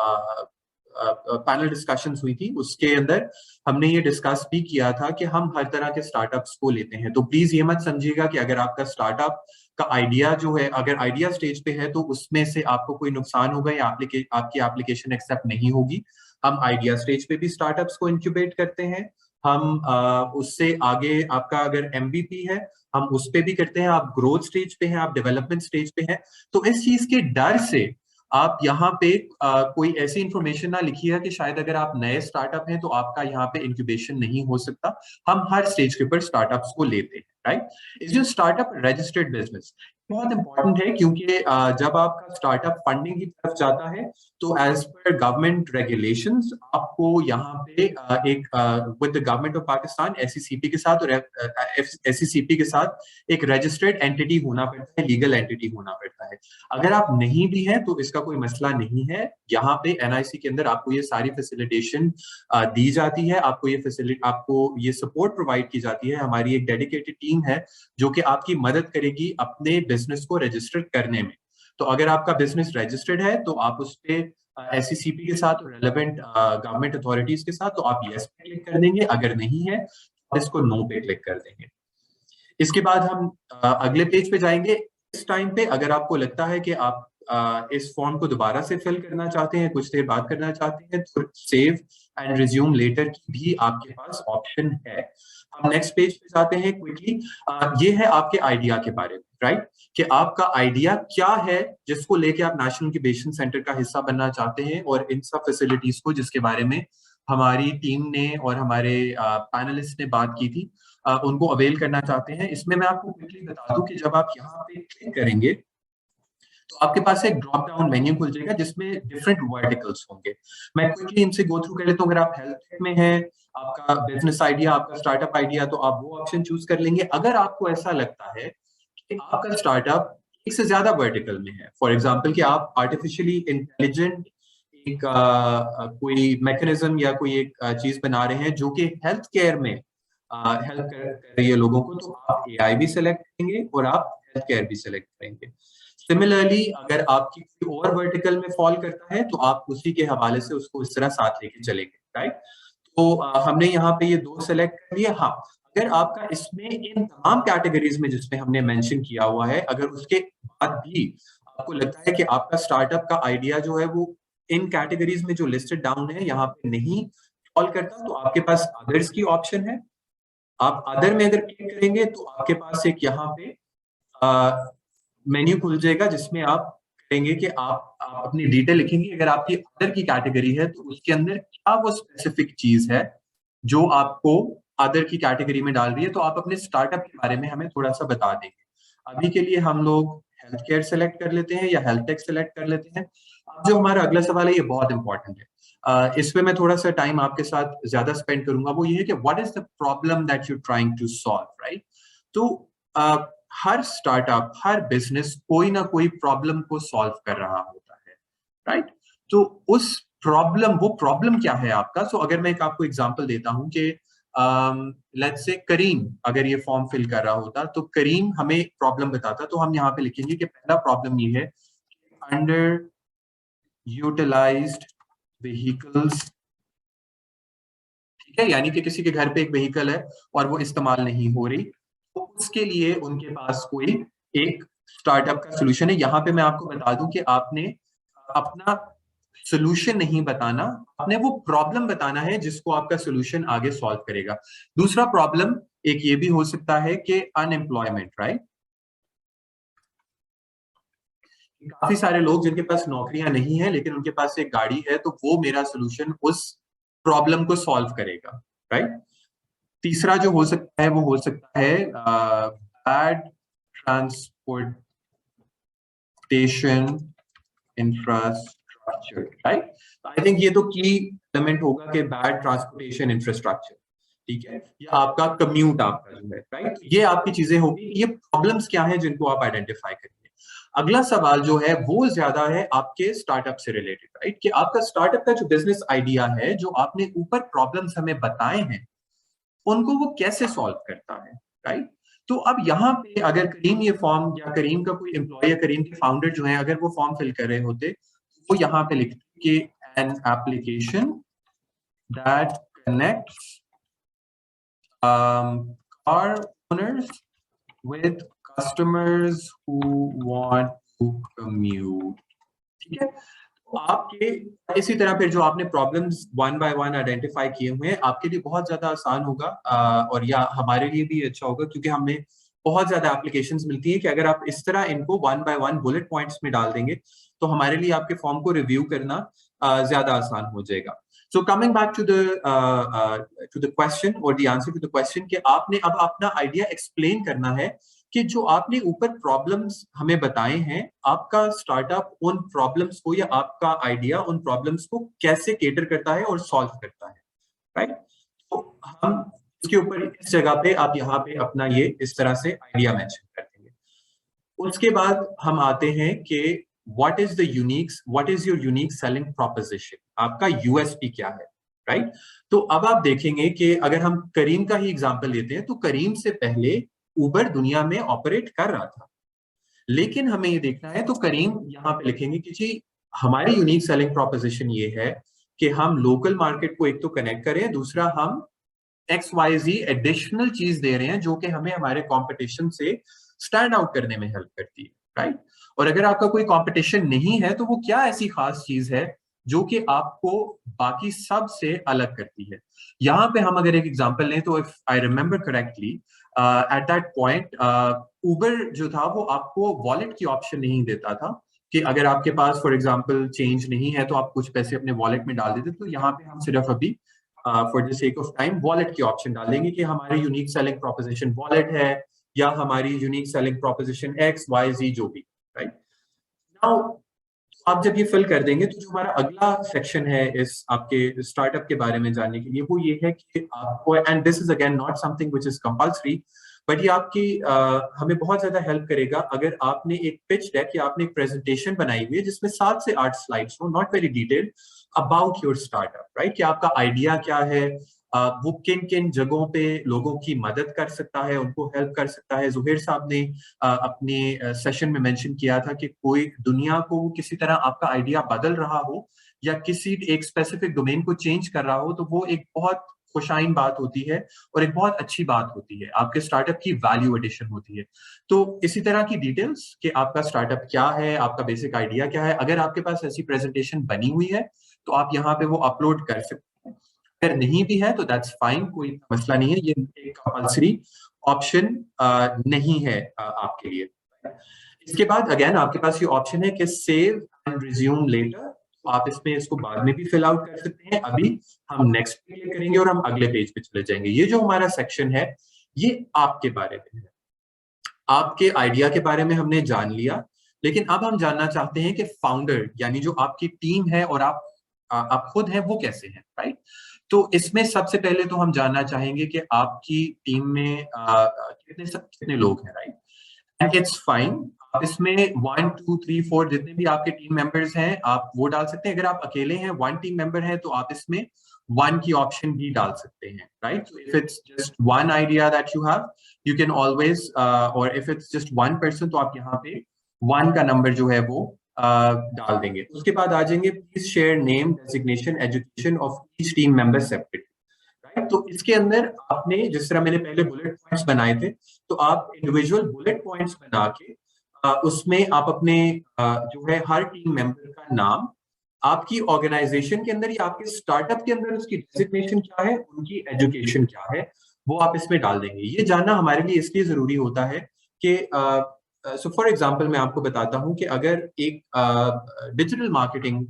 पैनल डिस्कशंस हुई थी उसके अंदर हमने ये डिस्कस भी किया था कि हम हर तरह के स्टार्टअप्स को लेते हैं। तो प्लीज ये मत समझिएगा कि अगर आपका स्टार्टअप का आइडिया जो है, अगर आइडिया स्टेज पे है, तो उसमें से आपको कोई नुकसान होगा या आपकी एप्लीकेशन एक्सेप्ट नहीं होगी। हम आइडिया स्टेज पे भी स्टार्टअप्स को इंक्यूबेट करते हैं। हम उससे आगे आपका अगर MVP है, हम उस पे भी करते हैं। आप ग्रोथ स्टेज पे हैं, आप डेवलपमेंट स्टेज पे हैं। तो इस चीज के डर से आप यहाँ पे कोई ऐसी इंफॉर्मेशन ना लिखिएगा कि शायद अगर आप नए स्टार्टअप हैं तो आपका यहाँ पे इंक्यूबेशन नहीं हो सकता। हम हर स्टेज के ऊपर स्टार्टअप्स को लेते हैं, राइट। इस जो स्टार्टअप रजिस्टर्ड बिजनेस बहुत इंपॉर्टेंट है, क्योंकि जब आपका स्टार्टअप फंडिंग की तरफ जाता है, तो एज पर गवर्नमेंट रेगुलेशंस आपको यहाँ पे एक with the government of Pakistan SECP के साथ और SECP के साथ एक रजिस्टर्ड एंटिटी होना पड़ता है, लीगल एंटिटी होना पड़ता है। अगर आप नहीं भी हैं तो इसका कोई मसला नहीं है। यहाँ पे NIC के अंदर आपको ये सारी फैसिलिटेशन दी जाती है, आपको ये सपोर्ट प्रोवाइड की जाती है। हमारी एक डेडिकेटेड टीम है जो कि आपकी मदद करेगी अपने बिजनेस को रजिस्टर करने में। तो अगर आपका बिजनेस रजिस्टर्ड है तो आप उस पे SECP के साथ और रेलेवेंट गवर्नमेंट अथॉरिटीज के साथ तो आप यस पे क्लिक कर देंगे, अगर नहीं है तो इसको नो पे क्लिक कर देंगे। इसके बाद हम अगले पेज पे जाएंगे। इस टाइम पे अगर आपको लगता है कि आप इस फॉर्म को दोबारा से फिल करना चाहते हैं, कुछ देर बाद करना चाहते हैं, तो सेव एंड रिज्यूम लेटर की भी आपके पास ऑप्शन है। हम नेक्स्ट पेज पे जाते हैं क्विकली। ये है आपके आइडिया के बारे में, राइट, कि आपका आइडिया क्या है जिसको लेके आप नेशनल इंक्यूबेशन सेंटर का हिस्सा बनना चाहते हैं, और इन सब फैसिलिटीज को जिसके बारे में हमारी टीम ने और हमारे पैनलिस्ट ने बात की थी, उनको अवेल करना चाहते हैं। इसमें मैं आपको क्विकली बता दूं कि जब आप यहाँ पे क्लिक करेंगे तो आपके पास एक ड्रॉप डाउन मेन्यू खुल जाएगा जिसमें डिफरेंट वर्टिकल्स होंगे। मैं क्विकली इनसे गो थ्रू कर लेता हूँ। अगर आप हेल्थ टेक में हैं, आपका बिजनेस आइडिया, आपका स्टार्टअप आइडिया, तो आप वो ऑप्शन चूज कर लेंगे। अगर आपको ऐसा लगता है कि आपका स्टार्टअप एक से ज्यादा वर्टिकल में है, फॉर एग्जाम्पल कि आप आर्टिफिशियली इंटेलिजेंट एक कोई मैकेनिज्म या कोई एक चीज बना रहे हैं जो कि हेल्थ केयर में हेल्प कर रही है लोगों को, तो आप AI भी सिलेक्ट करेंगे और आप हेल्थ केयर भी सिलेक्ट करेंगे। सिमिलरली अगर आपकी कोई और वर्टिकल में फॉल करता है तो आप उसी के हवाले से उसको इस तरह साथ लेके चलेंगे, राइट। तो हमने यहाँ पे ये 2 सेलेक्ट कर लिए। हाँ, अगर आपका इसमें इन तमाम कैटेगरीज में जिसमें हमने मेंशन किया हुआ है, अगर उसके बाद भी आपको लगता है कि आपका स्टार्टअप का आइडिया जो है वो इन कैटेगरीज में जो लिस्टेड डाउन है यहाँ पे नहीं फॉल करता, तो आपके पास अदर्स की ऑप्शन है। आप अदर में अगर क्लिक करेंगे तो आपके पास एक यहाँ पे मेन्यू खुल जाएगा जिसमें आप कहेंगे कि आप अपनी डिटेल लिखेंगे। अगर आपकी अदर की कैटेगरी है तो उसके अंदर क्या वो स्पेसिफिक चीज है जो आपको अदर की कैटेगरी में डाल रही है, तो आप अपने स्टार्टअप के बारे में हमें थोड़ा सा बता देंगे। अभी के लिए हम लोग हेल्थ केयर सेलेक्ट कर लेते हैं या हेल्थ टेक सेलेक्ट कर लेते हैं। अब जो हमारा अगला सवाल है ये बहुत इंपॉर्टेंट है, इस पे मैं थोड़ा सा टाइम आपके साथ ज्यादा स्पेंड करूंगा। वो ये है कि what is the problem that you trying to solve, right. तो हर स्टार्टअप, हर बिजनेस कोई ना कोई प्रॉब्लम को सॉल्व कर रहा होता है, राइट। तो उस वो प्रॉब्लम क्या है आपका। सो अगर मैं आपको एग्जांपल देता हूं कि लेट्स से करीम अगर ये फॉर्म फिल कर रहा होता तो करीम हमें प्रॉब्लम बताता, तो हम यहाँ पे लिखेंगे कि पहला प्रॉब्लम ये है अंडर यूटिलाइज्ड व्हीकल्स, ठीक है, यानी कि किसी के घर पे एक व्हीकल है और वो इस्तेमाल नहीं हो रही, तो उसके लिए उनके पास कोई एक स्टार्टअप का सोल्यूशन है। यहाँ पे मैं आपको बता दूं कि आपने अपना सोल्यूशन नहीं बताना, आपने वो प्रॉब्लम बताना है जिसको आपका सोल्यूशन आगे सॉल्व करेगा। दूसरा प्रॉब्लम एक ये भी हो सकता है कि अनएम्प्लॉयमेंट, राइट। काफी सारे लोग जिनके पास नौकरियां नहीं है लेकिन उनके पास एक गाड़ी है, तो वो मेरा सोल्यूशन उस प्रॉब्लम को सॉल्व करेगा, राइट। तीसरा जो हो सकता है वो हो सकता है bad transportation infrastructure, right. I think ये तो की एलिमेंट होगा कि बैड ट्रांसपोर्टेशन इंफ्रास्ट्रक्चर, ठीक है, या आपका कम्यूट आपका जो है, राइट। ये आपकी चीजें होगी, ये प्रॉब्लम्स क्या हैं जिनको आप आइडेंटिफाई करेंगे। अगला सवाल जो है वो ज्यादा है आपके स्टार्टअप से रिलेटेड, राइट, कि आपका स्टार्टअप का जो बिजनेस आइडिया है, जो आपने ऊपर प्रॉब्लम्स हमें बताए हैं, उनको वो कैसे सॉल्व करता है, राइट। तो अब यहाँ पे अगर करीम ये फॉर्म या करीम का कोई एम्प्लॉय या करीम के फाउंडर जो है अगर वो फॉर्म फिल कर रहे होते, वो यहाँ पे लिखते कि an application that connects car owners with customers who want to commute, ठीक है। तो आपके इसी तरह फिर जो आपने problems one by one identify किए हुए हैं, आपके लिए बहुत ज्यादा आसान होगा और या हमारे लिए भी अच्छा होगा, क्योंकि हमें बहुत ज्यादा एप्लीकेशंस मिलती है कि अगर आप इस तरह इनको one by one bullet points में डाल देंगे तो हमारे लिए आपके फॉर्म को रिव्यू करना ज्यादा आसान हो जाएगा। So coming back to the question or the answer to the question कि आपने अब अपना आइडिया एक्सप्लेन करना है कि जो आपने ऊपर प्रॉब्लम्स हमें बताए हैं, आपका स्टार्टअप उन प्रॉब्लम्स को या आपका आइडिया उन प्रॉब्लम्स को कैसे केटर करता है और सॉल्व करता है, राइट। तो हम इसके ऊपर इस जगह पे आप यहाँ पे अपना ये इस तरह से आइडिया मेंशन कर देंगे। उसके बाद हम आते हैं कि what is your unique selling proposition, आपका यूएसपी क्या है, राइट। तो अब आप देखेंगे कि अगर हम करीम का ही एग्जांपल लेते हैं तो करीम से पहले उबर दुनिया में ऑपरेट कर रहा था, लेकिन हमें ये देखना है, तो करीम यहाँ पे लिखेंगे कि जी हमारी यूनिक सेलिंग प्रोपोजिशन ये है कि हम लोकल मार्केट को एक तो कनेक्ट करें, दूसरा हम XYZ एडिशनल चीज दे रहे हैं जो कि हमें हमारे कंपटीशन से स्टैंड आउट करने में हेल्प करती है, राइट। और अगर आपका कोई कंपटीशन नहीं है तो वो क्या ऐसी खास चीज है जो कि आपको बाकी सब से अलग करती है। यहाँ पे हम अगर एक एग्जांपल लें तो if I remember correctly at that point Uber जो था वो आपको वॉलेट की ऑप्शन नहीं देता था कि अगर आपके पास फॉर एग्जांपल चेंज नहीं है तो आप कुछ पैसे अपने वॉलेट में डाल देते। तो यहाँ पे हम सिर्फ अभी for the sake of time wallet की ऑप्शन डालेंगे कि हमारी यूनिक सेलिंग प्रोपोजिशन वॉलेट है या हमारी यूनिक सेलिंग प्रोपोजिशन XYZ जो भी, राइट। नाउ आप जब ये फिल कर देंगे तो जो हमारा अगला सेक्शन है इस आपके स्टार्टअप के बारे में जानने के लिए वो ये है कि आपको, and this is again not something which is compulsory, but ये आपकी हमें बहुत ज्यादा हेल्प करेगा अगर आपने एक पिच डेक या आपने एक प्रेजेंटेशन बनाई हुई है जिसमें 7 से 8 स्लाइड्स हो, not very detailed, about your startup, right. कि आपका आइडिया क्या है, वो किन किन जगहों पे लोगों की मदद कर सकता है, उनको हेल्प कर सकता है। जुहैर साहब ने अपने सेशन में मेंशन किया था कि कोई दुनिया को किसी तरह आपका आइडिया बदल रहा हो या किसी एक स्पेसिफिक डोमेन को चेंज कर रहा हो तो वो एक बहुत खुशाइन बात होती है और एक बहुत अच्छी बात होती है, आपके स्टार्टअप की वैल्यू एडिशन होती है। तो इसी तरह की डिटेल्स कि आपका स्टार्टअप क्या है, आपका बेसिक आइडिया क्या है, अगर आपके पास ऐसी प्रेजेंटेशन बनी हुई है तो आप यहाँ पे वो अपलोड कर सकते हैं। अगर नहीं भी है तो दैट्स फाइन, कोई मसला नहीं है, ये एक कंपल्सरी ऑप्शन नहीं है आपके लिए। इसके बाद अगेन आपके पास ये ऑप्शन है कि सेव एंड रिज्यूम लेटर, तो आप इसमें इसको बाद में भी फिल आउट कर सकते हैं। अभी हम नेक्स्ट पे क्लिक करेंगे और हम अगले पेज पे चले जाएंगे। ये जो हमारा सेक्शन है ये आपके बारे में है, आपके आइडिया के बारे में हमने जान लिया, लेकिन अब हम जानना चाहते हैं कि फाउंडर यानी जो आपकी टीम है और आप खुद हैं वो कैसे हैं, राइट। तो इसमें सबसे पहले तो हम जानना चाहेंगे कि आपकी टीम में कितने लोग हैं, राइट। And it's fine. आप इसमें 1 2 3 4 जितने भी आपके टीम मेंबर्स हैं आप वो डाल सकते हैं। अगर आप अकेले हैं 1 टीम मेंबर है तो आप इसमें 1 की ऑप्शन भी डाल सकते हैं, right? So if it's just one idea that you have, you can always or if it's just one person तो आप यहाँ पे 1 का नंबर जो है वो डाल देंगे। उसके बाद आ जाएंगे please share name, designation, education of each team member separate, right? तो इसके अंदर आपने जिस तरह मैंने पहले बुलेट पॉइंट्स बनाए थे तो आप इंडिविजुअल बुलेट पॉइंट्स बना के उसमें आप अपने जो है हर टीम मेंबर का नाम, आपकी ऑर्गेनाइजेशन के अंदर या आपके स्टार्टअप के अंदर उसकी डेजिग्नेशन क्या है, उनकी एजुकेशन क्या है, वो आप इसमें डाल देंगे। ये जानना हमारे लिए इसलिए जरूरी होता है कि सो फॉर एग्जांपल मैं आपको बताता हूं कि अगर एक डिजिटल मार्केटिंग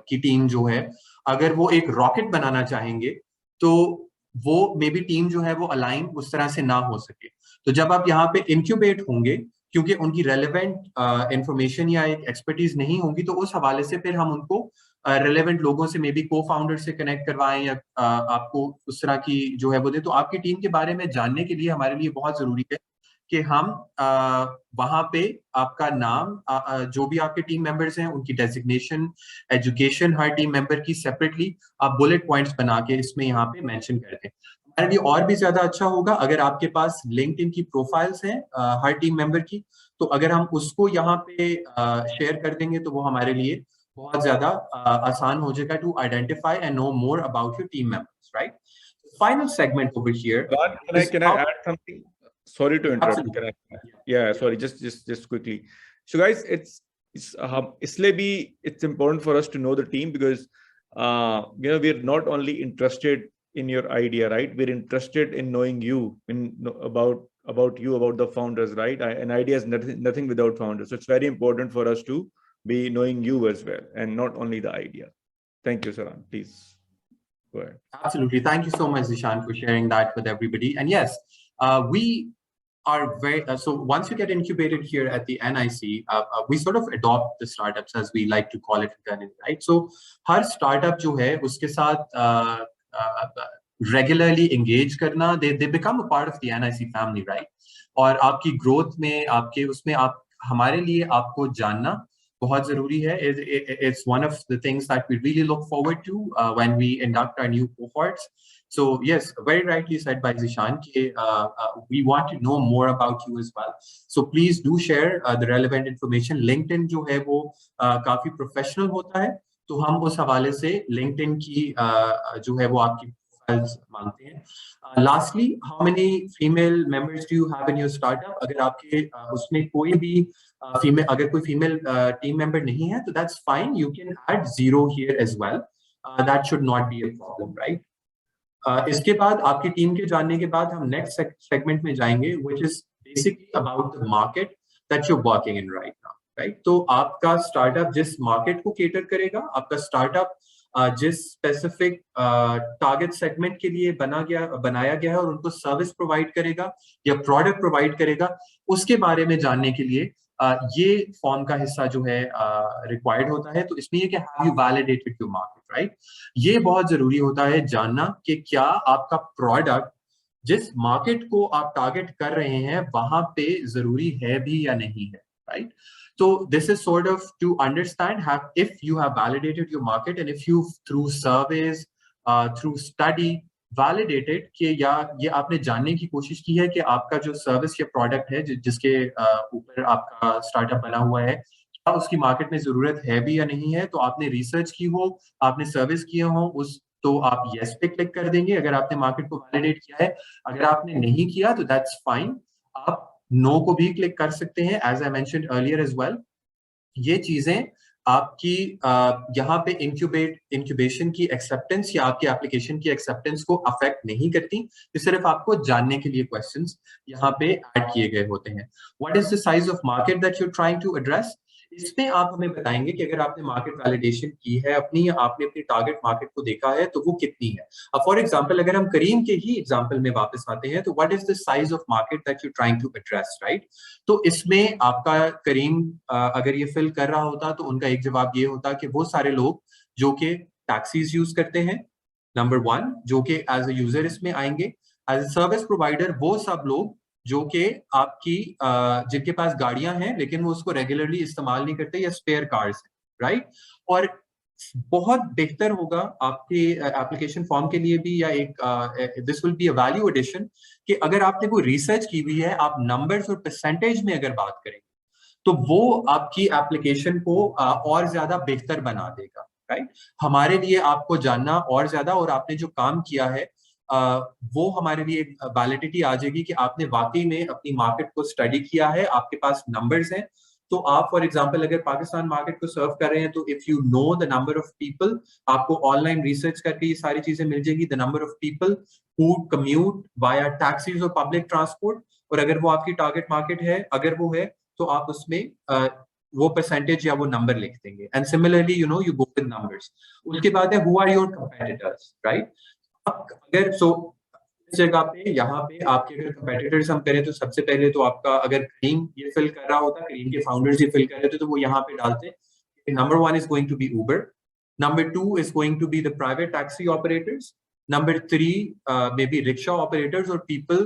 की टीम जो है अगर वो एक रॉकेट बनाना चाहेंगे तो वो मे बी टीम जो है वो अलाइन उस तरह से ना हो सके। तो जब आप यहाँ पे इंक्यूबेट होंगे क्योंकि उनकी रेलेवेंट इंफॉर्मेशन या एक एक्सपर्टीज नहीं होगी तो उस हवाले से फिर हम उनको रेलेवेंट लोगों से मे बी को फाउंडर से कनेक्ट करवाएं या आपको उस तरह की जो है वो दे। तो आपकी टीम के बारे में जानने के लिए हमारे लिए बहुत जरूरी है कि हम वहां पे आपका नाम, जो भी आपके टीम मेंबर्स हैं उनकी डेजिग्नेशन, एजुकेशन हर टीम मेंबर की सेपरेटली आप बुलेट पॉइंट्स बना के इसमें यहाँ पे मेंशन कर दें। हमारे लिए और भी ज्यादा अच्छा होगा अगर आपके पास लिंक्डइन की प्रोफाइल्स हैं हर टीम मेंबर की, तो अगर हम उसको यहाँ पे शेयर कर देंगे तो वो हमारे लिए बहुत ज्यादा आसान हो जाएगा to identify and know more about your team members, right? Final segment over here. Can I add something? Sorry to interrupt. Can I? Yeah, sorry. Just quickly. So guys, it's इसलिए भी it's important for us to know the team because we're not only interested in your idea, right? We're interested in knowing you, about you, about the founders, right? An idea is nothing without founders. So it's very important for us to be knowing you as well and not only the idea. Thank you, Saran. Please. Go ahead. Absolutely. Thank you so much, Zishan, for sharing that with everybody. And yes, we are very, so once you get incubated here at the NIC, we sort of adopt the startups as we like to call it internally, right? So her startup जो है उसके साथ regularly engage करना, they become a part of the NIC family, right? और आपकी growth में, आपके उसमें आप हमारे लिए आपको जानना बहुत जरूरी है. It's one of the things that we really look forward to when we induct our new cohorts. So yes, very rightly said by Zishan, we want to know more about you as well. So please do share the relevant information. LinkedIn जो है वो काफी professional होता है, तो हम उस हवाले से LinkedIn की जो है वो आपकी profiles मांगते हैं. Lastly, how many female members do you have in your startup? अगर आपके उसमें कोई भी female, अगर कोई female team member नहीं है, तो that's fine. You can add 0 here as well. That should not be a problem, right? इसके बाद आपकी टीम के जानने के बाद हम नेक्स्ट सेगमेंट में जाएंगे, which is basically about the market that you're working in right now, right? तो आपका स्टार्टअप जिस मार्केट को केटर करेगा, आपका स्टार्टअप जिस स्पेसिफिक टारगेट सेगमेंट के लिए बनाया गया है और उनको सर्विस प्रोवाइड करेगा या प्रोडक्ट प्रोवाइड करेगा, उसके बारे में जानने के लिए ये फॉर्म का हिस्सा जो है रिक्वायर्ड होता है. तो इसमें ये कि have you validated your market, right? ये बहुत जरूरी होता है जानना कि क्या आपका प्रोडक्ट जिस मार्केट को आप टारगेट कर रहे हैं वहां पे जरूरी है भी या नहीं है, right? So this is sort of to understand if you have validated your market and if you through surveys, through study validated कि या ये आपने जानने की कोशिश की है कि आपका जो सर्विस या प्रोडक्ट है जिसके ऊपर आपका स्टार्टअप बना हुआ है, क्या उसकी मार्केट में जरूरत है भी या नहीं है. तो आपने रिसर्च की हो, आपने सर्विस किए हो, तो आप येस पे क्लिक कर देंगे अगर आपने मार्केट को वैलिडेट किया है. अगर आपने नहीं किया तो दैट्स फाइन, आप नो को भी क्लिक कर सकते हैं, as I mentioned earlier as well. ये चीजें आपकी यहाँ पे इंक्यूबेशन की एक्सेप्टेंस या आपकी एप्लीकेशन की एक्सेप्टेंस को अफेक्ट नहीं करती. ये सिर्फ आपको जानने के लिए क्वेश्चंस यहाँ पे ऐड किए गए होते हैं. What is the size of market that you are trying to address? इसमें आप हमें बताएंगे कि अगर आपने मार्केट वैलिडेशन की है अपनी, या आपने अपनी टारगेट मार्केट को देखा है तो वो कितनी है. फॉर एग्जांपल अगर हम करीम के ही एग्जांपल में वापस आते हैं तो what is the size of market that you trying to address, right? तो इसमें आपका करीम अगर ये फिल कर रहा होता तो उनका एक जवाब ये होता कि वो सारे लोग जो कि टैक्सीज यूज करते हैं, नंबर 1, जो कि एज अ यूजर इसमें आएंगे, एज अ सर्विस प्रोवाइडर वो सब लोग जो कि आपकी जिनके पास गाड़ियां हैं लेकिन वो उसको रेगुलरली इस्तेमाल नहीं करते या स्पेयर कार्स हैं, राइट। और बहुत बेहतर होगा आपके एप्लीकेशन फॉर्म के लिए भी, या एक this will be a value addition, कि अगर आपने कोई रिसर्च की हुई है, आप नंबर्स और परसेंटेज में अगर बात करें तो वो आपकी एप्लीकेशन को और ज्यादा बेहतर बना देगा, राइट। हमारे लिए आपको जानना और ज्यादा, और आपने जो काम किया है वो हमारे लिए वैलिडिटी आ जाएगी कि आपने वाकई में अपनी मार्केट को स्टडी किया है, आपके पास नंबर्स हैं। तो आप फॉर एग्जांपल अगर पाकिस्तान मार्केट को सर्व कर रहे हैं तो if you know the number of people, आपको ऑनलाइन रिसर्च करके ये सारी चीजें मिल जाएगी, the number of people who commute via taxis और पब्लिक ट्रांसपोर्ट, और अगर वो आपकी टारगेट मार्केट है, अगर वो है, तो आप उसमें वो परसेंटेज या वो नंबर लिख देंगे। And similarly you know you go with numbers. उसके बाद है who are your competitors, right. अगर इस जगह पे यहाँ पे आपके अगर कंपेटिटर्स हम करें तो सबसे पहले तो आपका, अगर करीम ये फिल कर रहा होता, करीम के फाउंडर्स ये फिल कर रहे थे, तो वो यहाँ पे डालते number 1 is going to be Uber, number 2 is going to be the private taxi operators, number 3 maybe rickshaw operators or people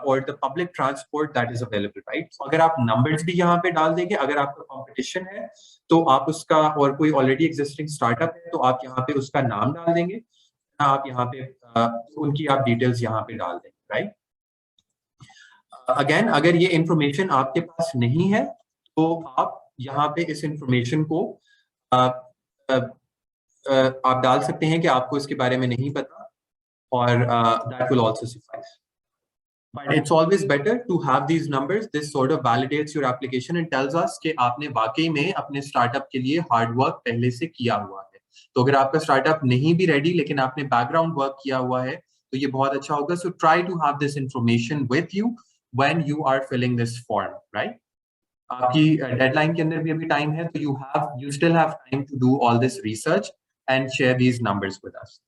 or the public transport that is available, right? So अगर आप numbers भी यहाँ पे डाल देंगे, अगर आपका competition है तो आप उसका, और कोई already existing startup है तो आप यहाँ पे उसका नाम डाल देंगे, आप यहाँ पे उनकी आप डिटेल्स यहाँ पे डाल देंगे, राइट। अगेन अगर ये इंफॉर्मेशन आपके पास नहीं है तो आप यहाँ पे इस इंफॉर्मेशन को आप डाल सकते हैं कि आपको इसके बारे में नहीं पता, और that will also suffice. But it's always better to have these numbers. This sort of validates your application and tells us कि आपने वाकई में अपने स्टार्टअप के लिए हार्ड वर्क पहले से किया हुआ है। तो अगर आपका स्टार्टअप नहीं भी रेडी लेकिन आपने बैकग्राउंड वर्क किया हुआ है तो ये बहुत अच्छा होगा। So try to have this information with you when you are filling this form, right? आपकी डेडलाइन के अंदर भी अभी टाइम है, तो you still have time to do all this research and share these numbers with us.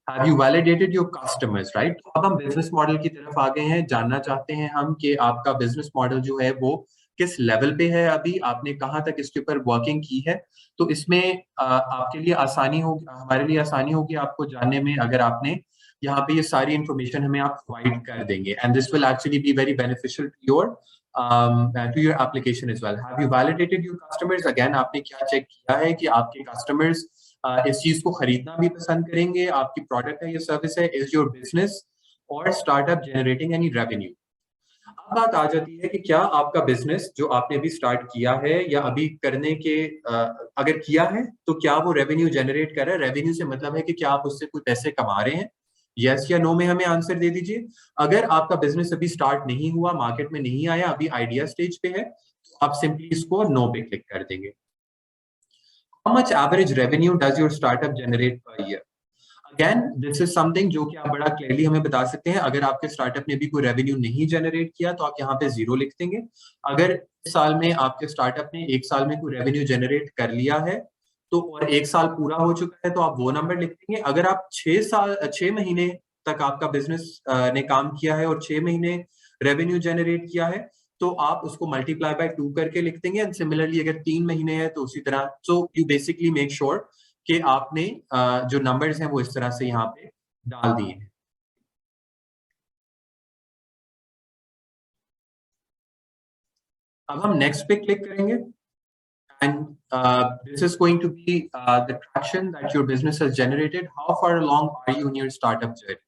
Have you validated your customers, right? तो अब हम बिजनेस मॉडल की तरफ आ गए हैं। जानना चाहते हैं हम कि आपका बिजनेस मॉडल जो है वो किस लेवल पे है, अभी आपने कहाँ तक इसके ऊपर वर्किंग की है। तो इसमें आपके लिए आसानी होगी, हमारे लिए आसानी होगी आपको जानने में, अगर आपने यहाँ पे ये सारी इंफॉर्मेशन हमें आप प्रोवाइड कर देंगे। And this will actually be very beneficial to your application as well. Have you validated your customers? Again, आपने क्या चेक किया है कि आपके customers इस चीज को खरीदना भी पसंद करेंगे, आपकी प्रोडक्ट है या सर्विस है, इज योर बिजनेस और स्टार्टअप जनरेटिंग एनी रेवेन्यू। अब बात आ जाती है कि क्या आपका बिजनेस जो आपने अभी स्टार्ट किया है या अभी करने के अगर किया है तो क्या वो रेवेन्यू जनरेट कर रहा है। रेवेन्यू से मतलब है कि क्या आप उससे कोई पैसे कमा रहे हैं, यस या नो में हमें आंसर दे दीजिए। अगर आपका बिजनेस अभी स्टार्ट नहीं हुआ, मार्केट में नहीं आया, अभी आइडिया स्टेज पे है, तो आप सिंपली इसको नो पे क्लिक कर देंगे। How much average revenue does your startup generate per year? Again, this is something जो कि आप बड़ा क्लियरली हमें बता सकते हैं। अगर आपके स्टार्टअप ने भी कोई रेवेन्यू नहीं जनरेट किया तो आप यहाँ पे 0 लिख देंगे। अगर इस साल में आपके स्टार्टअप ने 1 साल में कोई रेवेन्यू जनरेट कर लिया है तो, और 1 साल पूरा हो चुका है, तो आप वो नंबर लिख देंगे। अगर आप 6 महीने तक आपका बिजनेस ने काम किया है और 6 महीने रेवेन्यू जनरेट किया है तो आप उसको मल्टीप्लाई बाय 2 करके लिख देंगे। एंड सिमिलरली अगर 3 महीने है तो उसी तरह। So you basically make sure कि आपने जो नंबर्स हैं वो इस तरह से यहाँ पे डाल दिए हैं। अब हम नेक्स्ट पे क्लिक करेंगे and this is going to be the traction that your business has generated. How far along are you in your startup journey?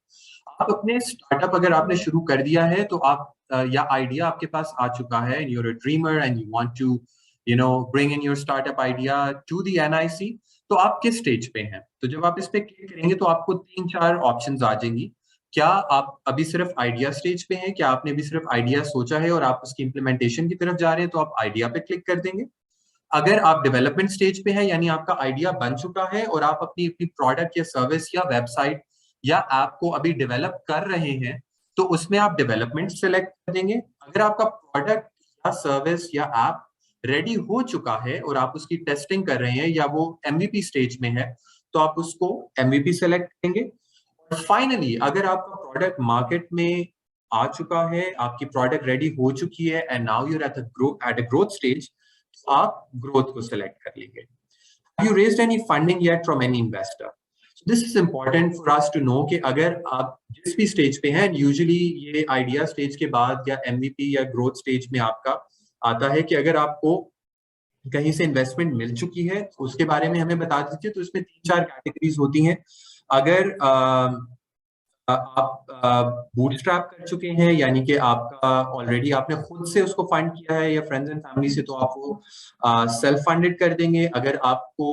आप अपने स्टार्टअप अगर आपने शुरू कर दिया है तो आप या आइडिया आपके पास आ चुका है, and you're a dreamer and you want to bring in your startup idea to the NIC, तो आप किस स्टेज पे हैं। तो जब आप इस पे क्लिक करेंगे तो आपको 3-4 ऑप्शंस आ जाएंगी। क्या आप अभी सिर्फ आइडिया स्टेज पे हैं, क्या आपने भी सिर्फ आइडिया सोचा है और आप उसकी इंप्लीमेंटेशन की तरफ जा रहे हैं, तो आप आइडिया पे क्लिक कर देंगे। अगर आप डेवलपमेंट स्टेज पे हैं, यानी आपका आइडिया बन चुका है और आप अपनी प्रोडक्ट या सर्विस या वेबसाइट या ऐप को अभी डेवलप कर रहे हैं, तो उसमें आप डेवलपमेंट सेलेक्ट कर देंगे। अगर आपका प्रोडक्ट या सर्विस या ऐप रेडी हो चुका है और आप उसकी टेस्टिंग कर रहे हैं या वो MVP स्टेज में है, तो आप उसको MVP सेलेक्ट करेंगे। और फाइनली अगर आपका प्रोडक्ट मार्केट में आ चुका है, आपकी प्रोडक्ट रेडी हो चुकी है and now you are at a growth stage, तो आप ग्रोथ को सिलेक्ट कर लेंगे। Have you raised any funding yet from any investor? This is important for us to know कि अगर आप जिस भी स्टेज पे हैं, यूजुअली ये आइडिया स्टेज के बाद या MVP या ग्रोथ स्टेज में आपका आता है कि अगर आपको कहीं से इन्वेस्टमेंट मिल चुकी है तो उसके बारे में हमें बता दीजिए। तो इसमें 3-4 कैटेगरीज होती हैं। अगर आप बूटस्ट्रैप कर चुके हैं, यानी कि आपका ऑलरेडी आपने खुद से उसको फंड किया है या फ्रेंड्स एंड फैमिली से, तो आप वो सेल्फ फंडेड कर देंगे। अगर आपको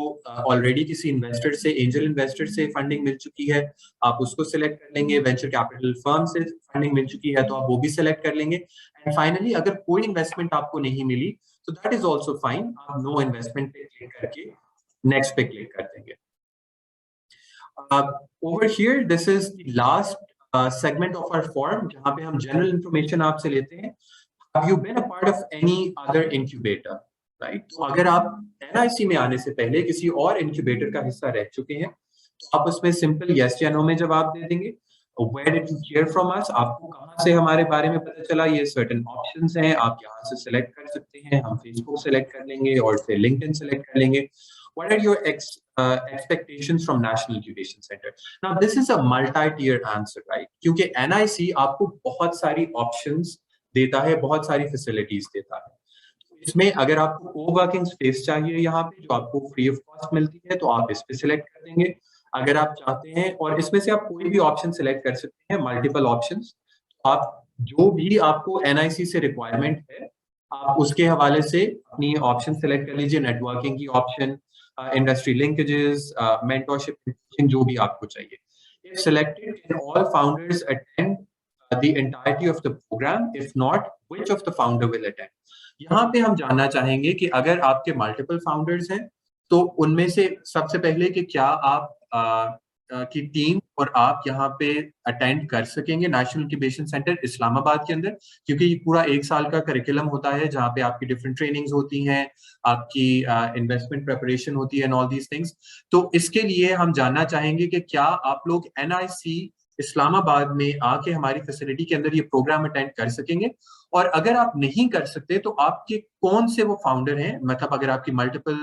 ऑलरेडी किसी इन्वेस्टर से, एंजल इन्वेस्टर से फंडिंग मिल चुकी है, आप उसको सिलेक्ट कर लेंगे। वेंचर कैपिटल फर्म से फंडिंग मिल चुकी है तो आप वो भी सिलेक्ट कर लेंगे। एंड फाइनली अगर कोई इन्वेस्टमेंट आपको नहीं मिली तो दैट इज ऑल्सो फाइन, आप नो इन्वेस्टमेंट पे क्लिक करके नेक्स्ट पे क्लिक कर देंगे। Over here, this is the last segment of our form, जहाँ पे हम general information आपसे लेते हैं। Have you been a part of any other incubator, right? तो अगर आप NIC में आने से पहले किसी और incubator का हिस्सा रह चुके हैं, तो आप उसमें simple yes या no में जवाब दे देंगे। Where did you hear from us? आपको कहाँ से हमारे बारे में पता चला? ये certain options हैं, आप यहाँ से select कर सकते हैं। हम Facebook select कर लेंगे और फिर LinkedIn select कर लेंगे। What are your expectations from National Incubation Center? Now, this is a multi-tier answer, right? क्योंकि NIC आपको बहुत सारी options देता है, बहुत सारी facilities देता है। इसमें अगर आपको co-working space चाहिए यहाँ पे जो आपको free of cost मिलती है, तो आप इस पे select कर देंगे। अगर आप चाहते हैं, और इसमें से आप कोई भी option select कर सकते हैं, multiple options, आप जो भी आपको NIC से requirement है, आप उसके हवाले से अपनी option select कर लीजिए। networking की option, industry linkages, mentorship, जो भी आपको चाहिए। If selected, can all founders attend the entirety of the program? If not, which of the founder will attend? यहाँ पे हम जानना चाहेंगे कि अगर आपके multiple founders हैं, तो उनमें से सबसे पहले कि क्या आप की टीम और आप यहाँ पे अटेंड कर सकेंगे नेशनल इंक्यूबेशन सेंटर इस्लामाबाद के अंदर, क्योंकि ये पूरा 1 साल का करिकुलम होता है जहाँ पे आपकी डिफरेंट ट्रेनिंग्स होती हैं, आपकी इन्वेस्टमेंट प्रिपरेशन होती है एंड ऑल दीज थिंग्स। तो इसके लिए हम जानना चाहेंगे कि क्या आप लोग NIC इस्लामाबाद में आके हमारी फैसिलिटी के अंदर ये प्रोग्राम अटेंड कर सकेंगे, और अगर आप नहीं कर सकते तो आपके कौन से वो फाउंडर हैं, मतलब अगर आपकी मल्टीपल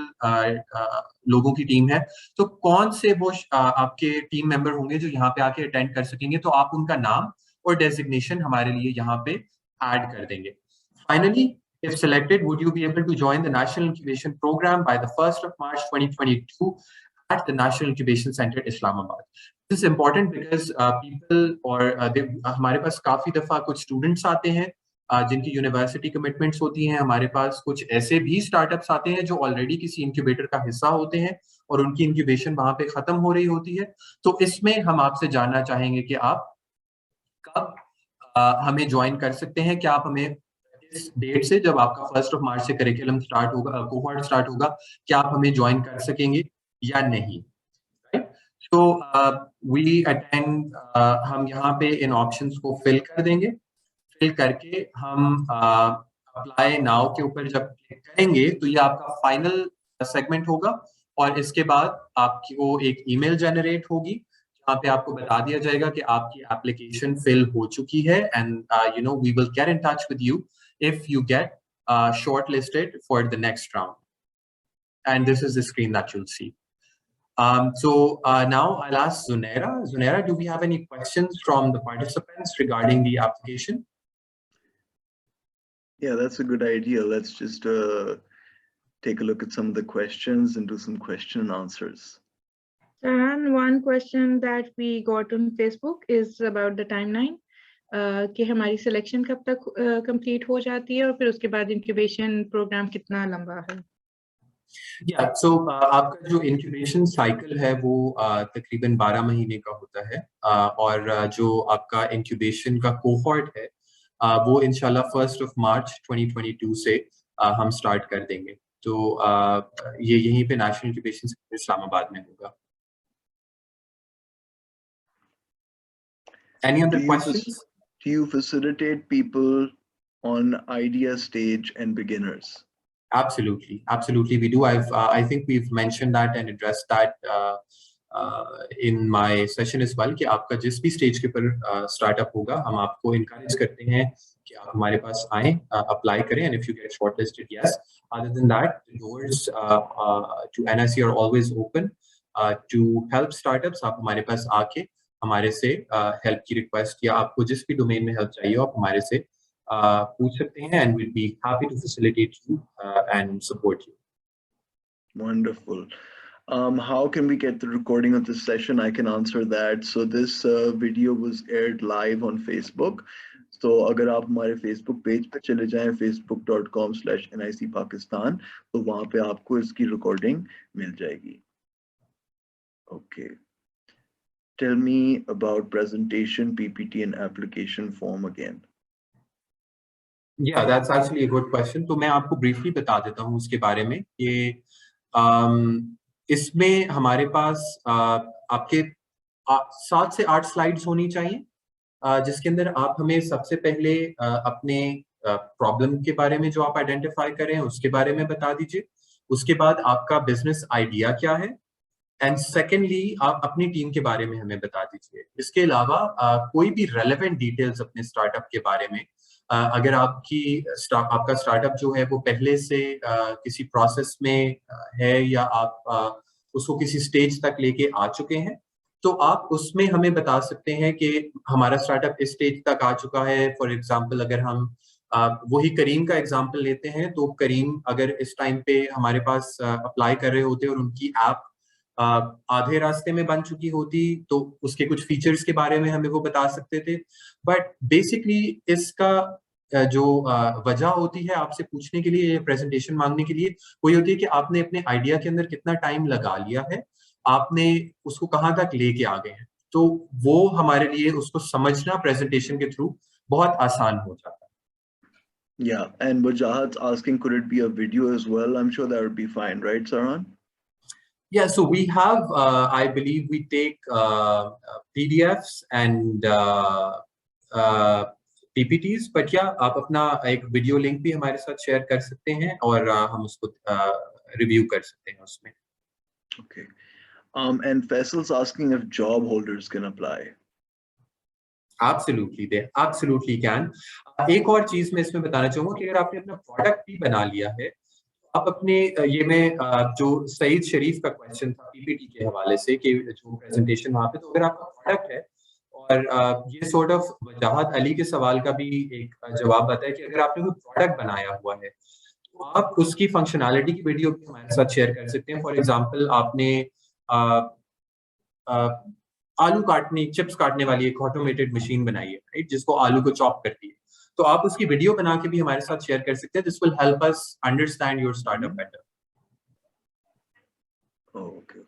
लोगों की टीम है तो कौन से वो आपके टीम मेंबर होंगे जो यहाँ पे आके अटेंड कर सकेंगे, तो आप उनका नाम और डेजिग्नेशन हमारे लिए यहाँ पे ऐड कर देंगे। Finally, if selected, would you be able to join the National Incubation Program by the 1st of March 2022 at the National Incubation Center, Islamabad? This is important because people हमारे पास काफी दफा कुछ स्टूडेंट्स आते हैं जिनकी university commitments होती हैं। हमारे पास कुछ ऐसे भी स्टार्टअप्स आते हैं जो ऑलरेडी किसी इंक्यूबेटर का हिस्सा होते हैं और उनकी इंक्यूबेशन वहां पे खत्म हो रही होती है। तो इसमें हम आपसे जानना चाहेंगे कि आप कब हमें ज्वाइन कर सकते हैं। क्या आप हमें इस डेट से, जब आपका 1st of March से करिकुलम स्टार्ट होगा, कोहॉर्ट स्टार्ट होगा, क्या आप हमें ज्वाइन कर सकेंगे या नहीं? तो वी अटेंड, हम यहाँ पे इन ऑप्शंस को फिल कर देंगे। फिल करके हम अप्लाई नाउ के ऊपर जब क्लिक करेंगे तो ये आपका फाइनल सेगमेंट होगा, और इसके बाद आपको एक ईमेल जनरेट होगी जहाँ पे आपको बता दिया जाएगा कि आपकी एप्लीकेशन फिल हो चुकी है, and you know we will get in touch with you if you get shortlisted for the next round. And this is the screen that you'll see. So now I'll ask Zohaira. Zohaira, do we have any questions from the participants regarding the application? Yeah, that's a good idea. Let's just take a look at some of the questions and do some question and answers. And one question that we got on Facebook is about the timeline. कि हमारी selection कब तक complete हो जाती है और फिर उसके बाद इंक्यूबेशन प्रोग्राम कितना लंबा है? Yeah, so आपका जो इंक्यूबेशन साइकिल है वो तकरीबन 12 महीने का होता है, और जो आपका इंक्यूबेशन का कोहॉर्ट है वो इंशाल्लाह 1st of March 2022 से हम स्टार्ट कर देंगे। तो ये यहीं पे नेशनल इंक्यूबेशन सेंटर इस्लामाबाद में होगा। Any other questions? Do you facilitate people on idea stage and beginners? Absolutely, absolutely, we do. I think we've mentioned that and addressed that in my session as well, कि आपका जिस भी stage के पर startup होगा, हम आपको encourage करते हैं कि आप हमारे पास आएं, अप्लाई करें, and if you get shortlisted, yes. Other than that, the doors to NIC are always open. to help startups. आप हमारे पास आके हमारे से हेल्प की रिक्वेस्ट या आपको जिस भी डोमेन में हेल्प चाहिए आप हमारे से पूछ सकते हैं, and we'll be happy to facilitate you and support you. Wonderful. How can we get the recording of this session? I can answer that. So this video was aired live on Facebook. So अगर आप हमारे Facebook page पे चले जाएं facebook.com/NIC Pakistan, तो वहाँ पे आपको इसकी रिकॉर्डिंग मिल जाएगी. Okay. Tell me about presentation, PPT, and application form again. Yeah, that's actually a good question. तो मैं आपको briefly बता देता हूँ उसके बारे में कि इसमें हमारे पास आपके 7 से 8 स्लाइड्स होनी चाहिए, जिसके अंदर आप हमें सबसे पहले अपने प्रॉब्लम के बारे में जो आप आइडेंटिफाई करें उसके बारे में बता दीजिए. उसके बाद आपका बिजनेस आइडिया क्या है, एंड सेकेंडली आप अपनी टीम के बारे में हमें बता दीजिए. इसके अलावा कोई भी रेलेवेंट डिटेल्स अपने स्टार्टअप के बारे में, अगर आपका स्टार्टअप जो है वो पहले से किसी प्रोसेस में है या आप उसको किसी स्टेज तक लेके आ चुके हैं, तो आप उसमें हमें बता सकते हैं कि हमारा स्टार्टअप इस स्टेज तक आ चुका है. फॉर एग्जांपल अगर हम वही करीम का एग्जांपल लेते हैं, तो करीम अगर इस टाइम पे हमारे पास अप्लाई कर रहे होते और उनकी ऐप आधे रास्ते में बन चुकी होती, तो उसके कुछ फीचर्स के बारे में हमें वो बता सकते थे. बट बेसिकली इसका जो वजह होती है आपसे पूछने के लिए, प्रेजेंटेशन मांगने के लिए, वो ये होती है कि आपने अपने आइडिया के अंदर कितना टाइम लगा लिया है, आपने उसको कहाँ तक लेके आ गए हैं. तो वो हमारे लिए उसको समझना प्रेजेंटेशन के थ्रू बहुत आसान हो जाता है. Yeah, and Wajahat's asking, could it be a video as well? I'm sure that would be fine, right, Saran? Yeah, so we have, I believe we take PDFs and PPTs, but yeah, आप अपना एक video link भी हमारे साथ share कर सकते हैं और हम उसको रिव्यू कर सकते हैं उसमें. Okay. And Faisal's asking if job holders can apply. Absolutely, they absolutely can. एक और चीज मैं इसमें बताना चाहूँगा कि अगर आपने अपना प्रोडक्ट भी बना लिया है, आप अपने ये में जो सईद शरीफ का क्वेश्चन था पीपीटी के हवाले से कि जो प्रेजेंटेशन वहाँ पे, तो अगर आपका प्रोडक्ट है और ये सॉर्ट ऑफ वजाहत अली के सवाल का भी एक जवाब आता है कि अगर आपने कोई प्रोडक्ट बनाया हुआ है तो आप उसकी फंक्शनैलिटी की वीडियो भी हमारे साथ शेयर कर सकते हैं. फॉर एग्जांपल आपने आलू काटने, चिप्स काटने वाली एक ऑटोमेटेड मशीन बनाई है, राइट, जिसको आलू को चॉप करती है, तो आप उसकी वीडियो बना के भी हमारे साथ शेयर कर सकते हैं. This will help us understand your startup better. Okay.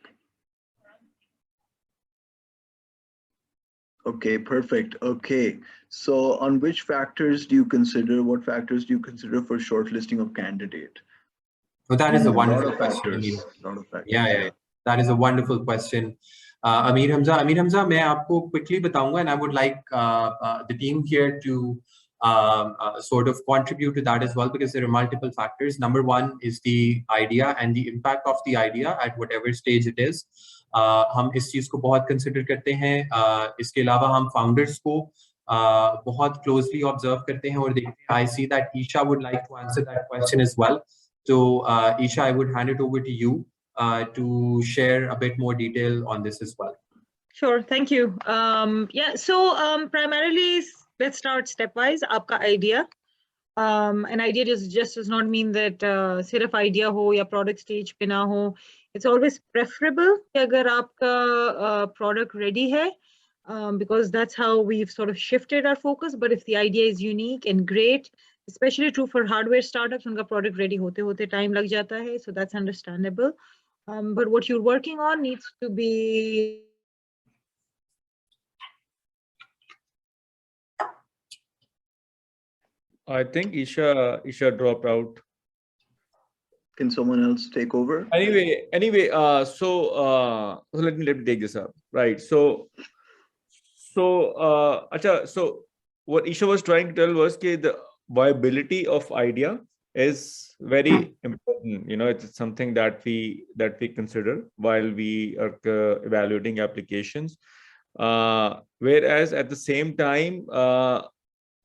Okay, perfect. Okay, so on which factors do you consider, what factors do you consider for shortlisting of candidate? Well, that is a wonderful question. Yeah. That is a wonderful question. Amir Hamza, मैं आपको quickly बताऊंगा, and I would like the team here to sort of contribute to that as well, because there are multiple factors. Number one is the idea and the impact of the idea at whatever stage it is. हम इस चीज को बहुत consider करते हैं. इसके अलावा हम फाउंडर्स को बहुत क्लोजली ऑब्जर्व करते हैं और देखते हैं. I see that Isha would like to answer that question as well. So Isha, I would hand it over to you to share a bit more detail on this as well. Sure, thank you. Yeah, so primarily, let's start stepwise. Aapka idea. An idea just does not mean that sirf idea ho ya product stage pe na ho. It's always preferable कि अगर आपका product ready है, because that's how we've sort of shifted our focus. But if the idea is unique and great, especially true for hardware startups, उनका product ready होते time लग जाता है, so that's understandable. But what you're working on needs to be I think Isha dropped out. Can someone else take over? Anyway, so let me take this up. Right. So what Isha was trying to tell was that the viability of idea is very important. You know, it's something that we consider while we are evaluating applications. Whereas at the same time,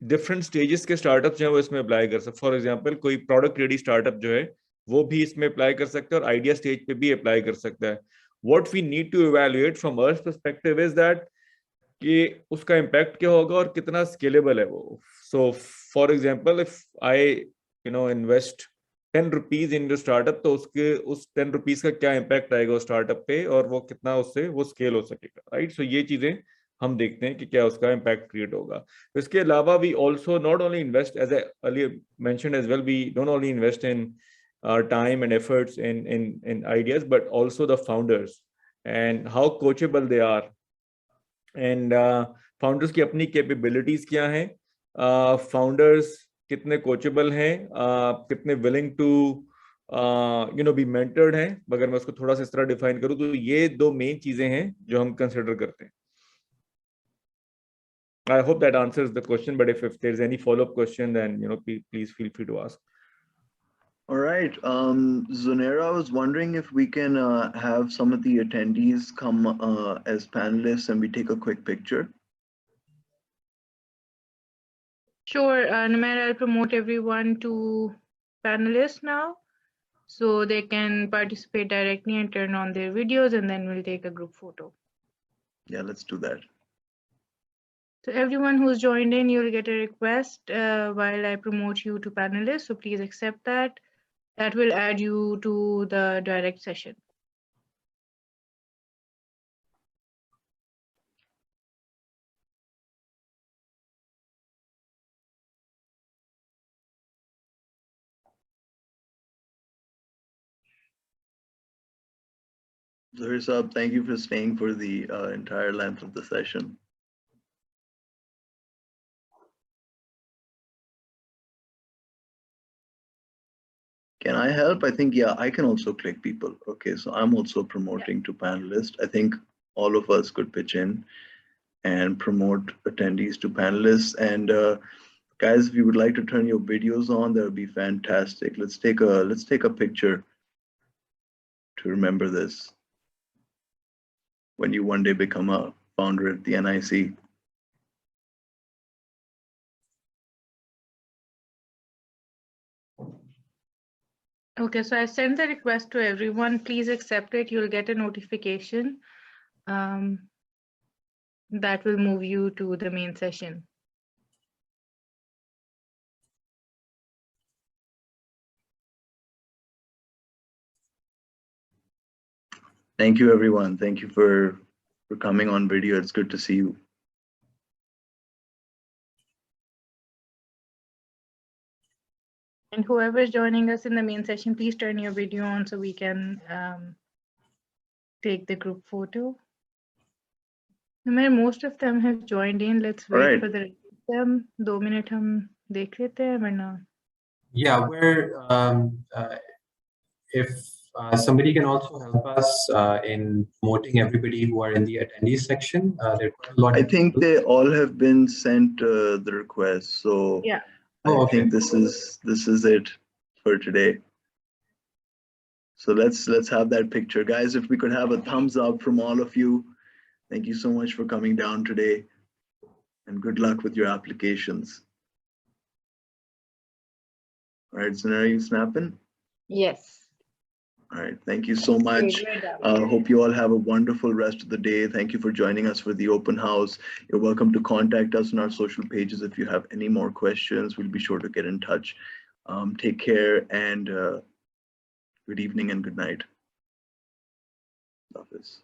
different stages के startups जो है वो इसमें apply कर सकते. For example, कोई product ready startup जो है वो भी इसमें apply कर सकता है और idea stage पे भी apply कर सकता है. what we need to evaluate from our perspective is that कि उसका impact क्या होगा और कितना scalable है वो. So for example, if I invest 10 rupees in your startup, तो उसके उस 10 rupees का क्या impact आएगा उस startup पे और वो कितना उससे वो scale हो सकेगा, right? So ये चीजें हम देखते हैं कि क्या उसका impact create होगा. इसके अलावा we also not only invest, as I earlier mentioned as well, we don't only invest in our time and efforts in ideas, but also the founders and how coachable they are. And founders की अपनी capabilities क्या हैं, founders कितने coachable हैं, कितने willing to be mentored हैं. अगर मैं उसको थोड़ा सा इस तरह define करूँ तो ये दो main चीजें हैं जो हम consider करते हैं. I hope that answers the question, but if there's any follow-up question, then please feel free to ask. All right, Zohair, I was wondering if we can have some of the attendees come as panelists and we take a quick picture. Sure, Numair, I'll promote everyone to panelists now, so they can participate directly and turn on their videos, and then we'll take a group photo. Yeah, let's do that. So everyone who's joined in, you'll get a request while I promote you to panelists, so please accept that. That will add you to the direct session. Zohair Saab, thank you for staying for the entire length of the session. Can I help? I think, yeah, I can also click people. Okay, so I'm also promoting to panelists. I think all of us could pitch in and promote attendees to panelists. And guys, if you would like to turn your videos on, that would be fantastic. Let's take a picture to remember this when you one day become a founder at the NIC. Okay, so I sent the request to everyone. Please accept it. You'll get a notification that will move you to the main session. Thank you, everyone. Thank you for coming on video. It's good to see you. And whoever is joining us in the main session, please turn your video on so we can take the group photo. Most of them have joined in. Let's wait for the rest of them. 2 minutes हम देख लेते हैं वरना. Yeah, if somebody can also help us in promoting everybody who are in the attendees section. There are quite a lot. I think they all have been sent the request. So yeah. I think this is it for today. So let's have that picture, guys. If we could have a thumbs up from all of you. Thank you so much for coming down today, and good luck with your applications. All right, so are you snapping? Yes. All right, thank you so much. Hope you all have a wonderful rest of the day. Thank you for joining us for the open house. You're welcome to contact us on our social pages if you have any more questions. We'll be sure to get in touch. Take care, and good evening and good night. Love this.